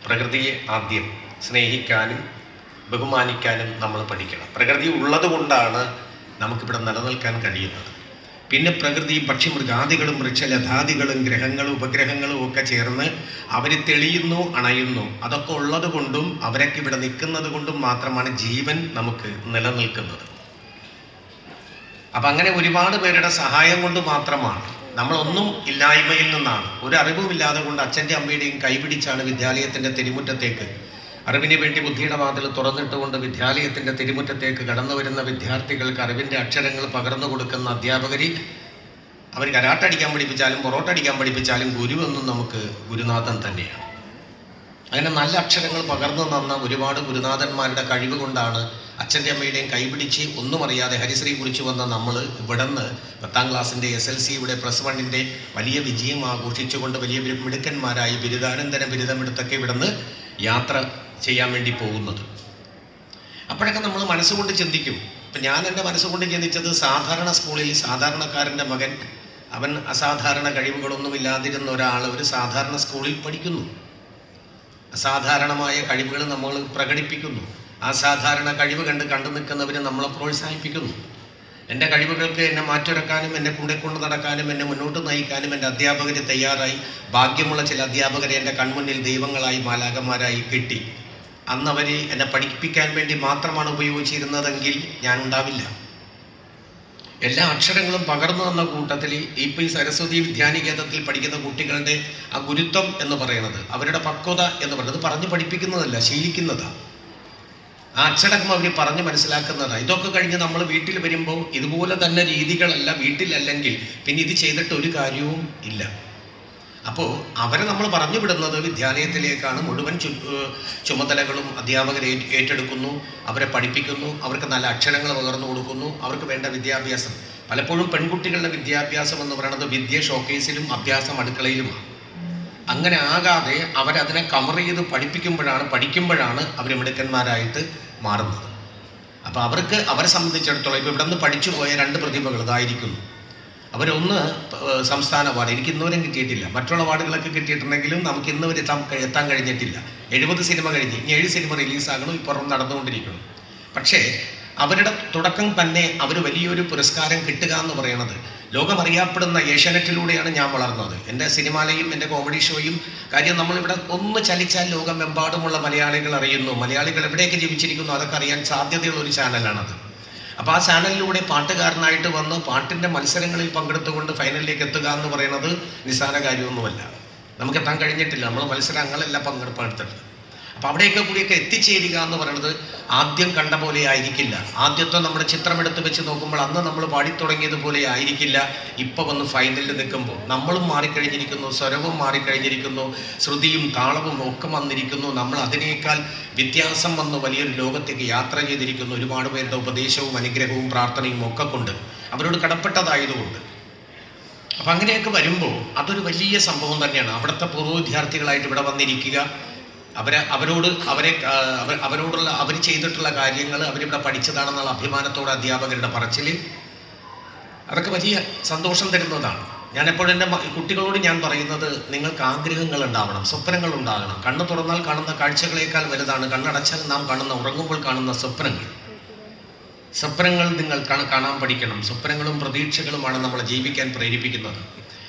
പ്രകൃതിയെ ആദ്യം സ്നേഹിക്കാനും ബഹുമാനിക്കാനും നമ്മൾ പഠിക്കണം. പ്രകൃതി ഉള്ളത് കൊണ്ടാണ് നമുക്കിവിടെ നിലനിൽക്കാൻ കഴിയുന്നത്. പിന്നെ പ്രകൃതി പക്ഷിമൃഗാദികളും വൃക്ഷലതാദികളും ഗ്രഹങ്ങളും ഉപഗ്രഹങ്ങളും ഒക്കെ ചേർന്ന് അവർ തെളിയുന്നു, അണയുന്നു. അതൊക്കെ ഉള്ളത് കൊണ്ടും അവരൊക്കെ ഇവിടെ നിൽക്കുന്നത് കൊണ്ടും മാത്രമാണ് ജീവൻ നമുക്ക് നിലനിൽക്കുന്നത്. അപ്പം അങ്ങനെ ഒരുപാട് പേരുടെ സഹായം കൊണ്ട് മാത്രമാണ്. നമ്മളൊന്നും ഇല്ലായ്മയിൽ നിന്നാണ്, ഒരു അറിവുമില്ലാതെ കൊണ്ട് അച്ഛൻ്റെ അമ്മയുടെയും കൈപിടിച്ചാണ് വിദ്യാലയത്തിൻ്റെ തിരുമുറ്റത്തേക്ക്, അറിവിന് വേണ്ടി ബുദ്ധിയുടെ വാതിൽ തുറന്നിട്ടുകൊണ്ട് വിദ്യാലയത്തിൻ്റെ തിരുമുറ്റത്തേക്ക് കടന്നു വരുന്ന വിദ്യാർത്ഥികൾക്ക് അറിവിൻ്റെ അക്ഷരങ്ങൾ പകർന്നു കൊടുക്കുന്ന അധ്യാപകർ. അവർ കരാട്ടടിക്കാൻ പഠിപ്പിച്ചാലും പൊറോട്ട അടിക്കാൻ പഠിപ്പിച്ചാലും ഗുരുവെന്നും നമുക്ക് ഗുരുനാഥൻ തന്നെയാണ്. അങ്ങനെ നല്ല അക്ഷരങ്ങൾ പകർന്നു തന്ന ഒരുപാട് ഗുരുനാഥന്മാരുടെ കഴിവ് കൊണ്ടാണ് അച്ഛൻ്റെ അമ്മയുടെയും കൈപിടിച്ച് ഒന്നും അറിയാതെ ഹരിശ്രീ കുറിച്ച് വന്ന നമ്മൾ ഇവിടുന്ന് 10ാം ക്ലാസ്സിൻ്റെ SLCയുടെ +1ൻ്റെ വലിയ വിജയം ആഘോഷിച്ചുകൊണ്ട് വലിയ മിടുക്കന്മാരായി ബിരുദാനന്തര ബിരുദമെടുത്തൊക്കെ ഇവിടുന്ന് യാത്ര ചെയ്യാൻ വേണ്ടി പോകുന്നത്. അപ്പോഴൊക്കെ നമ്മൾ മനസ്സുകൊണ്ട് ചിന്തിക്കും. ഇപ്പം ഞാൻ എൻ്റെ മനസ്സുകൊണ്ട് ചിന്തിച്ചത്, സാധാരണ സ്കൂളിൽ സാധാരണക്കാരൻ്റെ മകൻ, അവൻ അസാധാരണ കഴിവുകളൊന്നുമില്ലാതിരുന്ന ഒരാൾ ഒരു സാധാരണ സ്കൂളിൽ പഠിക്കുന്നു. അസാധാരണമായ കഴിവുകൾ നമ്മൾ പ്രകടിപ്പിക്കുന്നു. ആ സാധാരണ കഴിവ് കണ്ടു നിൽക്കുന്നവർ നമ്മളെ പ്രോത്സാഹിപ്പിക്കുന്നു. എൻ്റെ കഴിവുകൾക്ക് എന്നെ മാറ്റുരക്കാനും എന്നെ കൂടെ കൊണ്ട് നടക്കാനും എന്നെ മുന്നോട്ട് നയിക്കാനും എൻ്റെ അധ്യാപകർ തയ്യാറായി. ഭാഗ്യമുള്ള ചില അധ്യാപകരെ എൻ്റെ കൺമുന്നിൽ ദൈവങ്ങളായി മാലാഖമാരായി കിട്ടി. അന്നവർ എന്നെ പഠിപ്പിക്കാൻ വേണ്ടി മാത്രമാണ് ഉപയോഗിച്ചിരുന്നതെങ്കിൽ ഞാൻ ഉണ്ടാവില്ല. എല്ലാ അക്ഷരങ്ങളും പകർന്നു തന്ന കൂട്ടത്തിൽ ഇപ്പോൾ ഈ സരസ്വതി വിദ്യാനികേതത്തിൽ പഠിക്കുന്ന കുട്ടികളുടെ ആ ഗുരുത്വം എന്ന് പറയുന്നത്, അവരുടെ പക്വത എന്ന് പറയുന്നത് പറഞ്ഞ് പഠിപ്പിക്കുന്നതല്ല, ശീലിക്കുന്നതാണ്. ആ അച്ചടക്കം അവർ പറഞ്ഞ് മനസ്സിലാക്കുന്നതാണ്. ഇതൊക്കെ കഴിഞ്ഞ് നമ്മൾ വീട്ടിൽ വരുമ്പോൾ ഇതുപോലെ തന്നെ രീതികളല്ല വീട്ടിലല്ലെങ്കിൽ പിന്നെ ഇത് ചെയ്തിട്ട് ഒരു കാര്യവും ഇല്ല. അപ്പോൾ അവരെ നമ്മൾ പറഞ്ഞു വിടുന്നത് വിദ്യാലയത്തിലേക്കാണ്. മുഴുവൻ ചുമതലകളും അധ്യാപകർ ഏറ്റെടുക്കുന്നു, അവരെ പഠിപ്പിക്കുന്നു, അവർക്ക് നല്ല അക്ഷരങ്ങൾ പകർന്നു കൊടുക്കുന്നു, അവർക്ക് വേണ്ട വിദ്യാഭ്യാസം. പലപ്പോഴും പെൺകുട്ടികളുടെ വിദ്യാഭ്യാസം എന്ന് പറയുന്നത് വിദ്യ ഷോക്കേസിലും അഭ്യാസം അടുക്കളയിലുമാണ്. അങ്ങനെ ആകാതെ അവരതിനെ കവർ ചെയ്ത് പഠിക്കുമ്പോഴാണ് അവർ മിടുക്കന്മാരായിട്ട് മാറുന്നത്. അപ്പോൾ അവരെ സംബന്ധിച്ചിടത്തോളം ഇപ്പോൾ ഇവിടെ നിന്ന് പഠിച്ചു പോയ 2 പ്രതിഭകൾ ഇതായിരിക്കുന്നു. അവരൊന്ന് സംസ്ഥാന അവാർഡ്, എനിക്ക് ഇന്നുവരെയും കിട്ടിയിട്ടില്ല. മറ്റുള്ള അവാർഡുകളൊക്കെ കിട്ടിയിട്ടുണ്ടെങ്കിലും നമുക്ക് ഇന്നുവരെ എത്താൻ കഴിഞ്ഞിട്ടില്ല. 70 സിനിമ കഴിഞ്ഞ് ഇനി 7 സിനിമ റിലീസാകണം, ഇപ്പം നടന്നുകൊണ്ടിരിക്കണം. പക്ഷേ അവരുടെ തുടക്കം തന്നെ അവർ വലിയൊരു പുരസ്കാരം കിട്ടുക എന്ന് പറയുന്നത്, ലോകമറിയപ്പെടുന്ന ഏഷ്യാനെറ്റിലൂടെയാണ് ഞാൻ വളർന്നത്. എൻ്റെ സിനിമാലയും എൻ്റെ കോമഡി ഷോയും കാര്യം നമ്മളിവിടെ ഒന്ന് ചലിച്ചാൽ ലോകമെമ്പാടുമുള്ള മലയാളികൾ അറിയുന്നു. മലയാളികൾ എവിടെയൊക്കെ ജീവിച്ചിരിക്കുന്നു അതൊക്കെ അറിയാൻ സാധ്യതയുള്ള ഒരു ചാനലാണത്. അപ്പോൾ ആ ചാനലിലൂടെ പാട്ടുകാരനായിട്ട് വന്ന് പാട്ടിൻ്റെ മത്സരങ്ങളിൽ പങ്കെടുത്തുകൊണ്ട് ഫൈനലിലേക്ക് എത്തുക എന്ന് പറയുന്നത് നിസ്സാര കാര്യമൊന്നുമല്ല. നമുക്കെത്താൻ കഴിഞ്ഞിട്ടില്ല. നമ്മൾ മത്സരങ്ങളെല്ലാം പങ്കെടുപ്പെടുത്തിട്ടുണ്ട്. അപ്പോൾ അവിടെയൊക്കെ കൂടിയൊക്കെ എത്തിച്ചേരുക എന്ന് പറയുന്നത് ആദ്യം കണ്ട പോലെ ആയിരിക്കില്ല. ആദ്യത്തെ നമ്മുടെ ചിത്രമെടുത്ത് വെച്ച് നോക്കുമ്പോൾ അന്ന് നമ്മൾ പാടിത്തുടങ്ങിയതുപോലെ ആയിരിക്കില്ല. ഇപ്പോൾ വന്ന് ഫൈനലിൽ നിൽക്കുമ്പോൾ നമ്മളും മാറിക്കഴിഞ്ഞിരിക്കുന്നു, സ്വരവും മാറിക്കഴിഞ്ഞിരിക്കുന്നു, ശ്രുതിയും താളവും ഒക്കെ വന്നിരിക്കുന്നു. നമ്മൾ അതിനേക്കാൾ വ്യത്യാസം വന്ന് വലിയൊരു ലോകത്തേക്ക് യാത്ര ചെയ്തിരിക്കുന്നു. ഒരുപാട് പേരുടെ ഉപദേശവും അനുഗ്രഹവും പ്രാർത്ഥനയും ഒക്കെ കൊണ്ട്, അവരോട് കടപ്പെട്ടതായതുകൊണ്ട്. അപ്പം അങ്ങനെയൊക്കെ വരുമ്പോൾ അതൊരു വലിയ സംഭവം തന്നെയാണ്. അവിടുത്തെ പൂർവ്വ വിദ്യാർത്ഥികളായിട്ട് ഇവിടെ വന്നിരിക്കുക, അവരോടുള്ള അവർ ചെയ്തിട്ടുള്ള കാര്യങ്ങൾ അവരിവിടെ പഠിച്ചതാണെന്നുള്ള അഭിമാനത്തോടെ അധ്യാപകരുടെ പറച്ചിൽ, അതൊക്കെ വലിയ സന്തോഷം തരുന്നതാണ്. ഞാനെപ്പോഴും എൻ്റെ കുട്ടികളോട് ഞാൻ പറയുന്നത്, നിങ്ങൾക്ക് ആഗ്രഹങ്ങൾ ഉണ്ടാവണം, സ്വപ്നങ്ങൾ ഉണ്ടാകണം. കണ്ണ് തുറന്നാൽ കാണുന്ന കാഴ്ചകളേക്കാൾ വലുതാണ് കണ്ണടച്ചാൽ നാം കാണുന്ന, ഉറങ്ങുമ്പോൾ കാണുന്ന സ്വപ്നങ്ങൾ. സ്വപ്നങ്ങൾ നിങ്ങൾ കാണാൻ പഠിക്കണം. സ്വപ്നങ്ങളും പ്രതീക്ഷകളുമാണ് നമ്മളെ ജീവിക്കാൻ പ്രേരിപ്പിക്കുന്നത്.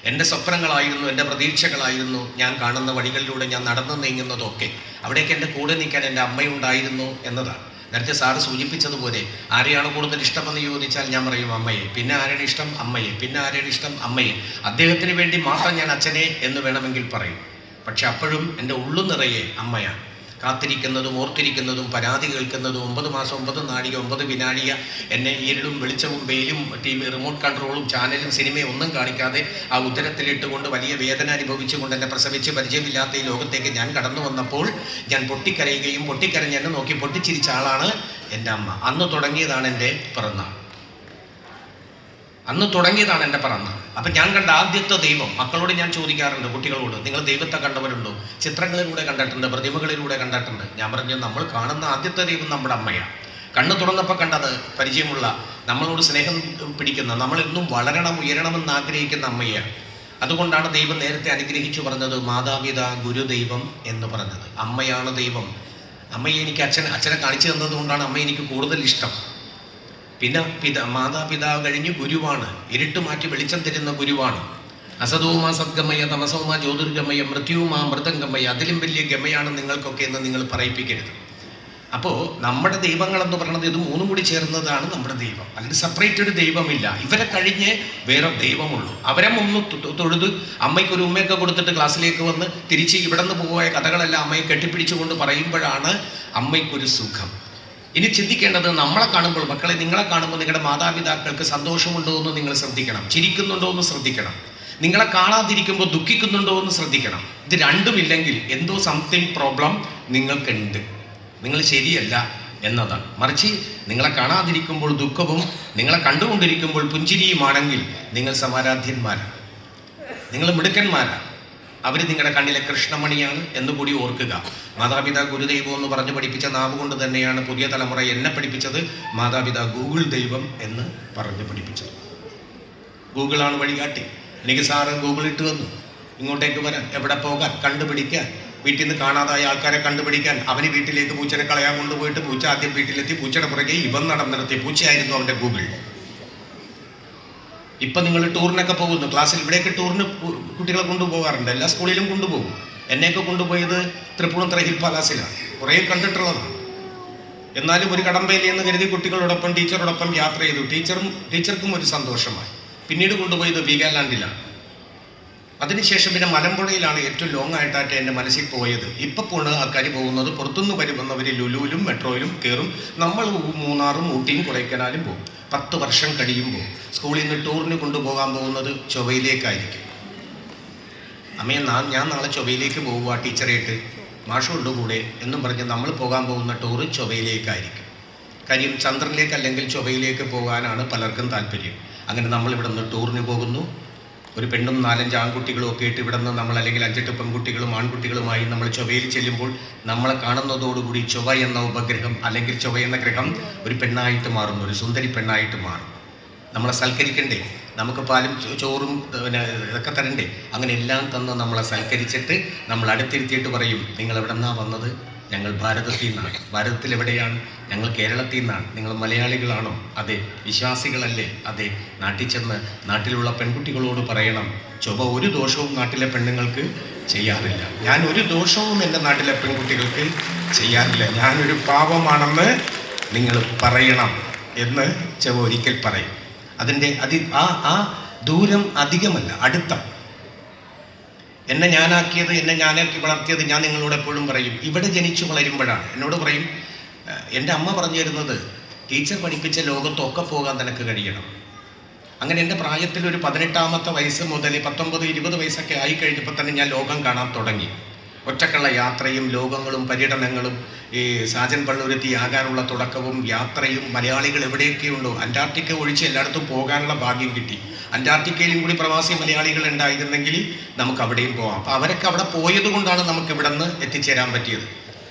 എൻ്റെ സ്വപ്നങ്ങളായിരുന്നു, എൻ്റെ പ്രതീക്ഷകളായിരുന്നു ഞാൻ കാണുന്ന വഴികളിലൂടെ ഞാൻ നടന്നു നീങ്ങുന്നതൊക്കെ. അവിടേക്ക് എൻ്റെ കൂടെ നിൽക്കാൻ എൻ്റെ അമ്മയുണ്ടായിരുന്നു എന്നതാണ്. നേരത്തെ സാറ് സൂചിപ്പിച്ചതുപോലെ ആരെയാണ് കൂടുതൽ ഇഷ്ടമെന്ന് ചോദിച്ചാൽ ഞാൻ പറയും അമ്മയെ. പിന്നെ ആരെയാണ് ഇഷ്ടം? അമ്മയെ. പിന്നെ ആരെയാണ് ഇഷ്ടം? അമ്മയെ. അദ്ദേഹത്തിന് വേണ്ടി മാത്രം ഞാൻ അച്ഛനെ എന്ന് വേണമെങ്കിൽ പറയും. പക്ഷെ അപ്പോഴും എൻ്റെ ഉള്ളു നിറയെ അമ്മയാണ്. കാത്തിരിക്കുന്നതും ഓർത്തിരിക്കുന്നതും പരാതി കേൾക്കുന്നതും 9 മാസം 9 നാഴിക 9 വിനാഴിക എന്നെ ഇരുളും വെളിച്ചവും വെയിലും TV റിമോട്ട് കൺട്രോളും ചാനലും സിനിമയും ഒന്നും കാണിക്കാതെ ആ ഉദരത്തിലിട്ടുകൊണ്ട് വലിയ വേദന അനുഭവിച്ചുകൊണ്ട് എന്നെ പ്രസവിച്ച് പരിചയമില്ലാത്ത ഈ ലോകത്തേക്ക് ഞാൻ കടന്നു വന്നപ്പോൾ ഞാൻ പൊട്ടിക്കരയുകയും പൊട്ടിക്കരഞ്ഞ് എന്നെ നോക്കി പൊട്ടിച്ചിരിച്ച ആളാണ് എൻ്റെ അമ്മ. അന്ന് തുടങ്ങിയതാണ് എൻ്റെ പിറന്നാൾ. അപ്പം ഞാൻ കണ്ട ആദ്യത്തെ ദൈവം, മക്കളോട് ഞാൻ ചോദിക്കാറുണ്ട്, കുട്ടികളോട്, നിങ്ങൾ ദൈവത്തെ കണ്ടവരുണ്ടോ? ചിത്രങ്ങളിലൂടെ കണ്ടിട്ടുണ്ട്, പ്രതിമകളിലൂടെ കണ്ടിട്ടുണ്ട്. ഞാൻ പറഞ്ഞു, നമ്മൾ കാണുന്ന ആദ്യത്തെ ദൈവം നമ്മുടെ അമ്മയാണ്. കണ്ണ് തുറന്നപ്പോൾ കണ്ടത് പരിചയമുള്ള, നമ്മളോട് സ്നേഹം പിടിക്കുന്ന, നമ്മളെന്നും വളരണം ഉയരണമെന്ന് ആഗ്രഹിക്കുന്ന അമ്മയാണ്. അതുകൊണ്ടാണ് ദൈവം നേരത്തെ അനുഗ്രഹിച്ചു പറഞ്ഞത് മാതാപിതാ ഗുരുദൈവം എന്ന് പറഞ്ഞത്. അമ്മയാണ് ദൈവം. അമ്മയെ എനിക്ക് അച്ഛനെ കാണിച്ചു തന്നത് കൊണ്ടാണ് അമ്മ എനിക്ക് കൂടുതൽ ഇഷ്ടം. പിന്നെ മാതാപിതാവ് കഴിഞ്ഞ് ഗുരുവാണ്, ഇരുട്ട് മാറ്റി വെളിച്ചം തരുന്ന ഗുരുവാണ്. അസതോമാ സദ്ഗമയ തമസോമാ ജ്യോതിർഗമയ മൃത്യുമാ മൃതംഗമയ, അതിലും വലിയ ഗമയാണ് നിങ്ങൾക്കൊക്കെ എന്ന് നിങ്ങൾ പറയിപ്പിക്കരുത്. അപ്പോൾ നമ്മുടെ ദൈവങ്ങളെന്ന് പറയുന്നത് ഇത് മൂന്നും കൂടി ചേർന്നതാണ് നമ്മുടെ ദൈവം. അതിന് സെപ്പറേറ്റഡ് ദൈവമില്ല. ഇവരെ കഴിഞ്ഞ് വേറെ ദൈവമുള്ളൂ. അവരെ ഒന്ന് തൊഴുത് അമ്മയ്ക്കൊരു ഉമ്മയൊക്കെ കൊടുത്തിട്ട് ക്ലാസ്സിലേക്ക് വന്ന് തിരിച്ച് ഇവിടെ നിന്ന് പോയ കഥകളെല്ലാം അമ്മയെ കെട്ടിപ്പിടിച്ചുകൊണ്ട് പറയുമ്പോഴാണ് അമ്മയ്ക്കൊരു സുഖം. ഇനി ചിന്തിക്കേണ്ടത്, നമ്മളെ കാണുമ്പോൾ, മക്കളെ നിങ്ങളെ കാണുമ്പോൾ നിങ്ങളുടെ മാതാപിതാക്കൾക്ക് സന്തോഷമുണ്ടോ എന്ന് നിങ്ങൾ ശ്രദ്ധിക്കണം, ചിരിക്കുന്നുണ്ടോ എന്ന് ശ്രദ്ധിക്കണം, നിങ്ങളെ കാണാതിരിക്കുമ്പോൾ ദുഃഖിക്കുന്നുണ്ടോ എന്ന് ശ്രദ്ധിക്കണം. ഇത് രണ്ടുമില്ലെങ്കിൽ എന്തോ സംതിങ് പ്രോബ്ലം നിങ്ങൾക്കുണ്ട്, നിങ്ങൾ ശരിയല്ല എന്നതാണ്. മറിച്ച് നിങ്ങളെ കാണാതിരിക്കുമ്പോൾ ദുഃഖവും നിങ്ങളെ കണ്ടുകൊണ്ടിരിക്കുമ്പോൾ പുഞ്ചിരിയുമാണെങ്കിൽ നിങ്ങൾ സമാരാധ്യന്മാരാണ്, നിങ്ങൾ മിടുക്കന്മാരാണ്. അവർ നിങ്ങളുടെ കണ്ണിലെ കൃഷ്ണമണിയാണ് എന്നുകൂടി ഓർക്കുക. മാതാപിതാ ഗുരുദൈവം എന്ന് പറഞ്ഞ് പഠിപ്പിച്ച നാവ് കൊണ്ട് തന്നെയാണ് പുതിയ തലമുറ എന്നെ പഠിപ്പിച്ചത് മാതാപിതാ ഗൂഗിൾ ദൈവം എന്ന് പറഞ്ഞ് പഠിപ്പിച്ചത്. ഗൂഗിളാണ് വഴികാട്ടി. എനിക്ക് സാറ് ഗൂഗിൾ ഇട്ട് വന്നു, ഇങ്ങോട്ടേക്ക് വരാൻ, എവിടെ പോകാൻ, കണ്ടുപിടിക്കാൻ, വീട്ടിൽ നിന്ന് കാണാതായ ആൾക്കാരെ കണ്ടുപിടിക്കാൻ. അവന് വീട്ടിലേക്ക് പൂച്ചനെ കളയാൻ കൊണ്ടുപോയിട്ട് പൂച്ച ആദ്യം വീട്ടിലെത്തി, പൂച്ചയുടെ പുറകെ ഇവൻ നടന്നിടത്തി പൂച്ചയായിരുന്നു അവൻ്റെ ഗൂഗിൾ. ഇപ്പം നിങ്ങൾ ടൂറിനൊക്കെ പോകുന്നു, ക്ലാസ്സിൽ ഇവിടെയൊക്കെ ടൂറിന് കുട്ടികളെ കൊണ്ടുപോകാറുണ്ട്, എല്ലാ സ്കൂളിലും കൊണ്ടുപോകും. എന്നെയൊക്കെ കൊണ്ടുപോയത് തൃപ്പൂണിത്തുറ ഹിൽ പാലാസിലാണ്, കുറേ കണ്ടിട്ടുള്ളതാണ്. എന്നാലും ഒരു കടമ്പയിലെ എന്ന് കരുതി കുട്ടികളോടൊപ്പം ടീച്ചറോടൊപ്പം യാത്ര ചെയ്തു. ടീച്ചർക്കും ഒരു സന്തോഷമായി. പിന്നീട് കൊണ്ടുപോയത് വീഗാലാൻഡിലാണ്. അതിനുശേഷം പിന്നെ മലമ്പുഴയിലാണ് ഏറ്റവും ലോങ് ആയിട്ടായിട്ട് എൻ്റെ മനസ്സിൽ പോയത്. ഇപ്പം പോണ് ആൾക്കാർ പോകുന്നത് പുറത്തുനിന്ന് വരുന്നവർ ലുലുവിലും മെട്രോയിലും കയറും. നമ്മൾ മൂന്നാറും ഊട്ടിയും കൊടൈക്കനാലും പോകും. 10 വർഷം കഴിയുമ്പോൾ സ്കൂളിൽ നിന്ന് ടൂറിന് കൊണ്ടുപോകാൻ പോകുന്നത് ചൊവ്വയിലേക്കായിരിക്കും. അമ്മയെ ഞാൻ നാളെ ചൊവ്വയിലേക്ക് പോകുക ടീച്ചറായിട്ട്, മാഷുണ്ട് കൂടെ എന്നും പറഞ്ഞ് നമ്മൾ പോകാൻ പോകുന്ന ടൂറ് ചൊവ്വയിലേക്കായിരിക്കും. കാര്യം ചന്ദ്രനിലേക്ക് അല്ലെങ്കിൽ ചൊവ്വയിലേക്ക് പോകാനാണ് പലർക്കും താല്പര്യം. അങ്ങനെ നമ്മളിവിടെ നിന്ന് ടൂറിന് പോകുന്നു. ഒരു പെണ്ണും 4-5 ആൺകുട്ടികളും ഒക്കെ ആയിട്ട് ഇവിടെ നിന്ന് നമ്മൾ, അല്ലെങ്കിൽ 5-8 പെൺകുട്ടികളും ആൺകുട്ടികളുമായി നമ്മൾ ചൊവ്വയിൽ ചെല്ലുമ്പോൾ നമ്മളെ കാണുന്നതോടുകൂടി ചൊവ്വ എന്ന ഉപഗ്രഹം അല്ലെങ്കിൽ ചൊവ്വ എന്ന ഗ്രഹം ഒരു പെണ്ണായിട്ട് മാറുന്നു, ഒരു സുന്ദരി പെണ്ണായിട്ട് മാറും. നമ്മളെ സൽക്കരിക്കണ്ടേ, നമുക്ക് പാലും ചോറും പിന്നെ ഇതൊക്കെ തരണ്ടേ. അങ്ങനെ എല്ലാം തന്ന് നമ്മളെ സൽക്കരിച്ചിട്ട് നമ്മൾ അടുത്തിരുത്തിയിട്ട് പറയും, നിങ്ങൾ എവിടെ നിന്നാണ് വന്നത്? ഞങ്ങൾ ഭാരതത്തിൽ നിന്നാണ്. ഭാരതത്തിൽ എവിടെയാണ്? ഞങ്ങൾ കേരളത്തിൽ നിന്നാണ്. നിങ്ങൾ മലയാളികളാണോ? അതെ. വിശ്വാസികളല്ലേ? അതെ. നാട്ടിൽ ചെന്ന് നാട്ടിലുള്ള പെൺകുട്ടികളോട് പറയണം, ചൊവ്വ ഒരു ദോഷവും നാട്ടിലെ പെണ്ണുങ്ങൾക്ക് ചെയ്യാറില്ല. ഞാൻ ഒരു ദോഷവും എൻ്റെ നാട്ടിലെ പെൺകുട്ടികൾക്ക് ചെയ്യാറില്ല. ഞാനൊരു പാവമാണെന്ന് നിങ്ങൾ പറയണം എന്ന് ചൊവ്വ ഒരിക്കൽ പറയും. അതിൻ്റെ ആ ദൂരം അധികമല്ല, അടുത്ത. എന്നെ ഞാനാക്കി വളർത്തിയത് ഞാൻ നിങ്ങളോട് എപ്പോഴും പറയും, ഇവിടെ ജനിച്ചു വളരുമ്പോഴാണ്. എന്നോട് പറയും, എൻ്റെ അമ്മ പറഞ്ഞു തരുന്നത്, ടീച്ചർ പഠിപ്പിച്ച ലോകത്തൊക്കെ പോകാൻ നിനക്ക് കഴിയണം. അങ്ങനെ എൻ്റെ പ്രായത്തിൽ ഒരു 18-ാമത്തെ വയസ്സ് മുതൽ 19-20 വയസ്സൊക്കെ ആയിക്കഴിഞ്ഞപ്പോൾ തന്നെ ഞാൻ ലോകം കാണാൻ തുടങ്ങി. ഒറ്റക്കുള്ള യാത്രയും ലോകങ്ങളും പര്യടനങ്ങളും, ഈ സാജൻ പള്ളുരുത്തി ആകാനുള്ള തുടക്കവും യാത്രയും. മലയാളികൾ എവിടെയൊക്കെയുണ്ടോ, അന്റാർട്ടിക്ക ഒഴിച്ച് എല്ലായിടത്തും പോകാനുള്ള ഭാഗ്യം കിട്ടി. അന്റാർട്ടിക്കയിലും കൂടി പ്രവാസി മലയാളികൾ ഉണ്ടായിരുന്നെങ്കിൽ നമുക്ക് അവിടെയും പോകാം. അപ്പോൾ അവരൊക്കെ അവിടെ പോയത് കൊണ്ടാണ് നമുക്ക് ഇവിടെ നിന്ന് എത്തിച്ചേരാൻ പറ്റിയത്.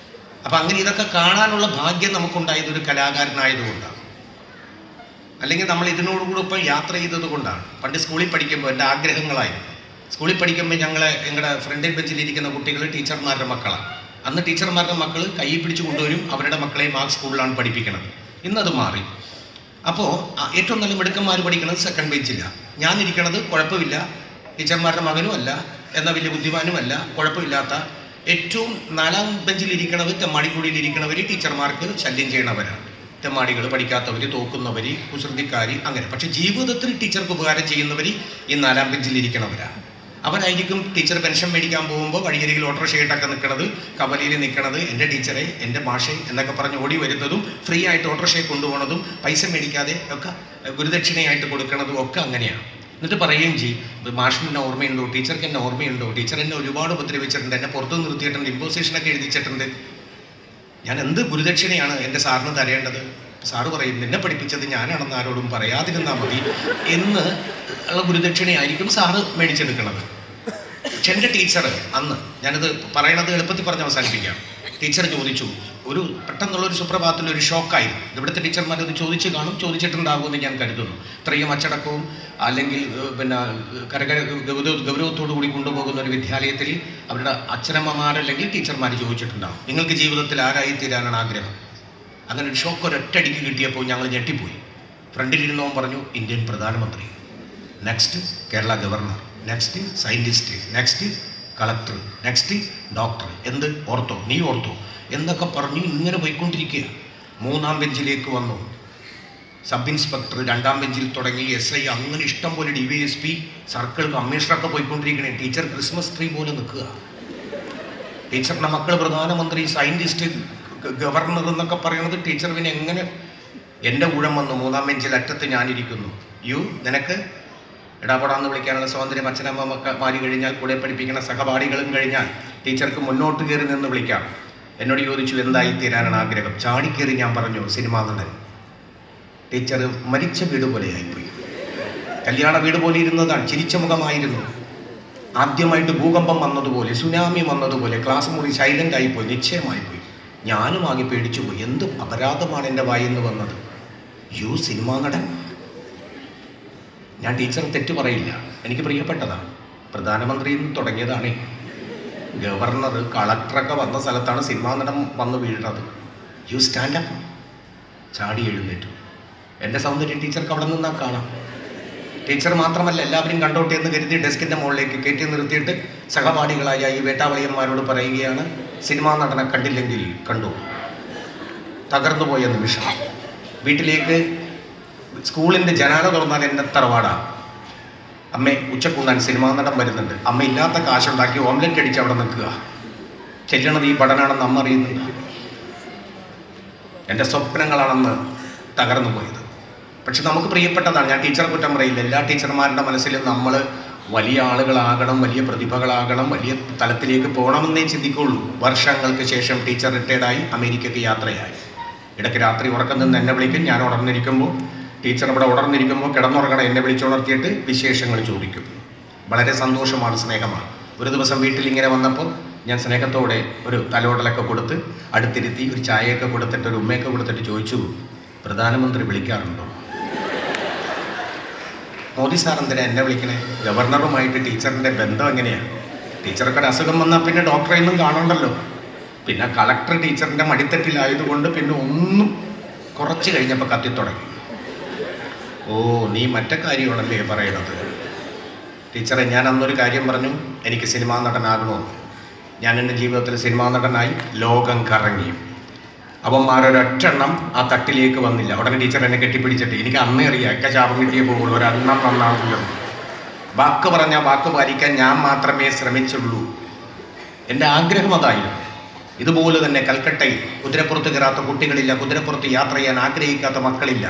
അപ്പം അങ്ങനെ ഇതൊക്കെ കാണാനുള്ള ഭാഗ്യം നമുക്കുണ്ടായത് ഒരു കലാകാരനായതുകൊണ്ടാണ്, അല്ലെങ്കിൽ നമ്മൾ ഇതിനോടുകൂടി ഇപ്പം യാത്ര ചെയ്തത് കൊണ്ടാണ്. പണ്ട് സ്കൂളിൽ പഠിക്കുമ്പോൾ എൻ്റെ ആഗ്രഹങ്ങളായിരുന്നു. സ്കൂളിൽ പഠിക്കുമ്പോൾ ഞങ്ങളുടെ ഫ്രണ്ടിൽ ബെഞ്ചിലിരിക്കുന്ന കുട്ടികൾ ടീച്ചർമാരുടെ മക്കളാണ്. അന്ന് ടീച്ചർമാരുടെ മക്കൾ കൈ പിടിച്ച് കൊണ്ടുവരും, അവരുടെ മക്കളെ ആ സ്കൂളിലാണ് പഠിപ്പിക്കുന്നത്. ഇന്നത് മാറി. അപ്പോൾ ഏറ്റവും നല്ല മിടുക്കന്മാർ പഠിക്കുന്നത് സെക്കൻഡ് ബെഞ്ചിലാണ്. ഞാനിരിക്കണത് കുഴപ്പമില്ല, ടീച്ചർമാരുടെ മകനും അല്ല, എന്നാൽ വലിയ ബുദ്ധിമാനുമല്ല, കുഴപ്പമില്ലാത്ത ഏറ്റവും 4ാം ബെഞ്ചിലിരിക്കണവർ, തെമ്മാടിക്കൂടിയിലിരിക്കണവർ ടീച്ചർമാർക്ക് ശല്യം ചെയ്യണവരാണ്. തെമ്മാടികൾ, പഠിക്കാത്തവർ, തോക്കുന്നവർ, കുസൃതിക്കാർ, അങ്ങനെ. പക്ഷേ ജീവിതത്തിൽ ടീച്ചർക്ക് ഉപകാരം ചെയ്യുന്നവർ ഈ 4ാം ബെഞ്ചിലിരിക്കണവരാണ്. അവരായിരിക്കും ടീച്ചർ പെൻഷൻ മേടിക്കാൻ പോകുമ്പോൾ വഴിയരികിൽ ഓട്ടോറിക്ഷയായിട്ടൊക്കെ നിൽക്കണത്, കവലയിൽ നിൽക്കണത്, എൻ്റെ ടീച്ചറെ, എൻ്റെ മാഷെ എന്നൊക്കെ പറഞ്ഞ് ഓടി വരുന്നതും, ഫ്രീ ആയിട്ട് ഓട്ടോറിക്ഷയെ കൊണ്ടുപോകുന്നതും, പൈസ മേടിക്കാതെ ഒക്കെ ഗുരുദക്ഷിണയായിട്ട് കൊടുക്കണതും ഒക്കെ അങ്ങനെയാണ്. എന്നിട്ട് പറയുകയും ചെയ്യും, മാഷിന് എന്നെ ഓർമ്മയുണ്ടോ, ടീച്ചർക്ക് എന്നെ ഓർമ്മയുണ്ടോ, ടീച്ചർ എന്നെ ഒരുപാട് ഉപദ്രവിച്ചിട്ടുണ്ട്, എന്നെ പുറത്തു നിർത്തിയിട്ടുണ്ട്, ഇമ്പോസിഷനൊക്കെ എഴുതിച്ചിട്ടുണ്ട്. ഞാൻ എന്ത് ഗുരുദക്ഷിണയാണ് എൻ്റെ സാറിന് തരേണ്ടത്? സാറ് പറയും, നിന്നെ പഠിപ്പിച്ചത് ഞാനാണെന്ന് ആരോടും പറയാതിരുന്നാൽ മതി എന്ന് ഉള്ള ഗുരുദക്ഷിണയായിരിക്കും സാറ് മേടിച്ചെടുക്കണത്. പക്ഷെ എൻ്റെ ടീച്ചർ അന്ന്, ഞാനത് പറയണത് എളുപ്പത്തിൽ പറഞ്ഞ് അവസാനിപ്പിക്കാം, ടീച്ചർ ചോദിച്ചു, പെട്ടെന്നുള്ളൊരു സുപ്രഭാതത്തിലൊരു ഷോക്കായിരുന്നു. ഇവിടുത്തെ ടീച്ചർമാർ അത് ചോദിച്ച് കാണും, ചോദിച്ചിട്ടുണ്ടാകുമെന്ന് ഞാൻ കരുതുന്നു. ഇത്രയും അച്ചടക്കവും അല്ലെങ്കിൽ പിന്നെ ഗൗരവത്തോടു കൂടി കൊണ്ടുപോകുന്ന ഒരു വിദ്യാലയത്തിൽ അവരുടെ അച്ഛനമ്മമാരല്ലെങ്കിൽ ടീച്ചർമാർ ചോദിച്ചിട്ടുണ്ടാകും, നിങ്ങൾക്ക് ജീവിതത്തിൽ ആരായി തീരാനാണ് ആഗ്രഹം? അങ്ങനെ ഒരു ഷോക്ക് ഒരൊറ്റടിക്ക് കിട്ടിയപ്പോൾ ഞങ്ങൾ ഞെട്ടിപ്പോയി. ഫ്രണ്ടിലിരുന്നവൻ പറഞ്ഞു, ഇന്ത്യൻ പ്രധാനമന്ത്രി, next Kerala governor, next scientist, next collector, next doctor, എന്ത് ഓർത്തോ, നീ ഓർത്തോ എന്നൊക്കെ പറഞ്ഞ് ഇങ്ങനെ പോയിക്കൊണ്ടിരിക്കുക. 3-ാം ബെഞ്ചിലേക്ക് വന്നു, സബ് ഇൻസ്പെക്ടർ 2-ാം ബെഞ്ചിൽ തുടങ്ങി, SI, അങ്ങനെ ഇഷ്ടം പോലെ DYSP, സർക്കിൾ കമ്മീഷണറൊക്കെ പോയിക്കൊണ്ടിരിക്കണേ. ടീച്ചർ ക്രിസ്മസ് ട്രീ പോലെ നിൽക്കുക. ടീച്ചറിൻ്റെ മക്കൾ പ്രധാനമന്ത്രി, സയൻറ്റിസ്റ്റ്, ഗവർണർ എന്നൊക്കെ പറയുന്നത് ടീച്ചർ പിന്നെ എങ്ങനെ? എൻ്റെ ഊഴം വന്നു. 3-ാം ബെഞ്ചിൽ അറ്റത്ത് ഞാനിരിക്കുന്നു. നിനക്ക് ഇടാപെടാന്ന് വിളിക്കാനുള്ള സ്വാതന്ത്ര്യം അച്ഛനമ്മമാര് കഴിഞ്ഞാൽ കൂടെ പഠിപ്പിക്കുന്ന സഹപാഠികളും കഴിഞ്ഞാൽ ടീച്ചർക്ക് മുന്നോട്ട് കയറി നിന്ന് വിളിക്കാം. എന്നോട് ചോദിച്ചു, എന്തായി തീരാനാണ് ആഗ്രഹം? ചാടിക്കേറി ഞാൻ പറഞ്ഞു, സിനിമാ നടൻ. ടീച്ചർ മരിച്ച വീട് പോലെയായിപ്പോയി. കല്യാണ വീട് പോലെ ഇരുന്നതാണ്, ചിരിച്ച മുഖമായിരുന്നു. ആദ്യമായിട്ട് ഭൂകമ്പം വന്നതുപോലെ, സുനാമി വന്നതുപോലെ ക്ലാസ് മുറി സൈലൻ്റ് ആയിപ്പോയി, നിശ്ചയമായിപ്പോയി. ഞാനും ആകെ പേടിച്ചു പോയി. എന്ത് അപരാധമാണ് എൻ്റെ വായിന്ന് വന്നത്? സിനിമാ നടൻ. ഞാൻ ടീച്ചർ തെറ്റ് പറയില്ല, എനിക്ക് പ്രിയപ്പെട്ടതാണ്. പ്രധാനമന്ത്രിയിൽ നിന്ന് തുടങ്ങിയതാണ്. ഗവർണർ, കളക്ടറൊക്കെ വന്ന സ്ഥലത്താണ് സിനിമാ നടൻ വന്ന് വീഴുന്നത്. സ്റ്റാൻഡപ്പ്. ചാടി എഴുന്നേറ്റു. എൻ്റെ സൗന്ദര്യം ടീച്ചർക്ക് അവിടെ നിന്നാൽ കാണാം. ടീച്ചർ മാത്രമല്ല, എല്ലാവരും കണ്ടോട്ടെ എന്ന് കരുതി ഡെസ്കിൻ്റെ മുകളിലേക്ക് കയറ്റി നിർത്തിയിട്ട് സഹപാഠികളായ ഈ വേട്ടാവളിയന്മാരോട് പറയുകയാണ്, സിനിമാ നടനെ കണ്ടില്ലെങ്കിൽ കണ്ടു. തകർന്നുപോയ നിമിഷം. വീട്ടിലേക്ക് സ്കൂളിൻ്റെ ജനാല തുറന്നാൽ എൻ്റെ തറവാടാണ്. അമ്മേ, ഉച്ചക്കുണ്ണാൻ സിനിമാ നടൻ വരുന്നുണ്ട്. അമ്മ ഇല്ലാത്ത കാശുണ്ടാക്കി ഓംലെറ്റ് അടിച്ച് അവിടെ നിൽക്കുക. ചെല്ലണത് ഈ പഠനമാണെന്ന് അമ്മ അറിയുന്നില്ല. എൻ്റെ സ്വപ്നങ്ങളാണെന്ന് തകർന്നു പോയത്. പക്ഷെ നമുക്ക് പ്രിയപ്പെട്ടതാണ്. ഞാൻ ടീച്ചറെ കുറ്റം പറയില്ല. എല്ലാ ടീച്ചർമാരുടെ മനസ്സിലും നമ്മൾ വലിയ ആളുകളാകണം, വലിയ പ്രതിഭകളാകണം, വലിയ തലത്തിലേക്ക് പോകണമെന്നേ ചിന്തിക്കുള്ളൂ. വർഷങ്ങൾക്ക് ശേഷം ടീച്ചർ റിട്ടയർഡായി അമേരിക്കയ്ക്ക് യാത്രയായി. ഇടയ്ക്ക് രാത്രി ഉറക്കം നിന്ന് എന്നെ വിളിക്കും. ഞാൻ ഉണർന്നിരിക്കുമ്പോൾ, ടീച്ചർ ഇവിടെ ഉണർന്നിരിക്കുമ്പോൾ കിടന്നുറങ്ങണം എന്നെ വിളിച്ചുണർത്തിയിട്ട് വിശേഷങ്ങൾ ചോദിക്കും. വളരെ സന്തോഷമാണ്, സ്നേഹമാണ്. ഒരു ദിവസം വീട്ടിൽ ഇങ്ങനെ വന്നപ്പോൾ ഞാൻ സ്നേഹത്തോടെ ഒരു തലോടലൊക്കെ കൊടുത്ത് അടുത്തിരുത്തി ഒരു ചായയൊക്കെ കൊടുത്തിട്ട് ഒരു ഉമ്മയൊക്കെ കൊടുത്തിട്ട് ചോദിച്ചു, പ്രധാനമന്ത്രി വിളിക്കാറുണ്ടോ? മോദി സാർ എന്തിനാ എന്നെ വിളിക്കണേ? ഗവർണറുമായിട്ട് ടീച്ചറിൻ്റെ ബന്ധം എങ്ങനെയാണ്? ടീച്ചർക്ക് ഒരു അസുഖം വന്നാൽ പിന്നെ ഡോക്ടറെ ഒന്നും കാണണ്ടല്ലോ. പിന്നെ കളക്ടർ ടീച്ചറിൻ്റെ മടിത്തട്ടിലായതുകൊണ്ട് പിന്നെ ഒന്നും കുറച്ച് കഴിഞ്ഞപ്പോൾ കത്തിത്തുടങ്ങി. നീ മറ്റേ കാര്യമാണല്ലേ പറയണത്? ടീച്ചറെ, ഞാൻ അന്നൊരു കാര്യം പറഞ്ഞു, എനിക്ക് സിനിമാ നടനാകണമെന്ന്. ഞാൻ എൻ്റെ ജീവിതത്തിൽ സിനിമാ നടനായി ലോകം കറങ്ങി. അവന്മാരൊരൊറ്റെണ്ണം ആ തട്ടിലേക്ക് വന്നില്ല. ഉടനെ ടീച്ചർ എന്നെ കെട്ടിപ്പിടിച്ചിട്ട്, എനിക്ക് അന്നേ അറിയാം ഒക്കെ ശാപം കിട്ടിയേ പോകുള്ളൂ, ഒരെണ്ണം നന്നാവില്ല. വാക്ക് പറഞ്ഞാൽ വാക്ക് പാലിക്കാൻ ഞാൻ മാത്രമേ ശ്രമിച്ചുള്ളൂ. എൻ്റെ ആഗ്രഹം അതായിരുന്നു. ഇതുപോലെ തന്നെ കൽക്കട്ടയിൽ കുതിരപ്പുറത്ത് കയറാത്ത കുട്ടികളില്ല, കുതിരപ്പുറത്ത് യാത്ര ചെയ്യാൻ ആഗ്രഹിക്കാത്ത മക്കളില്ല.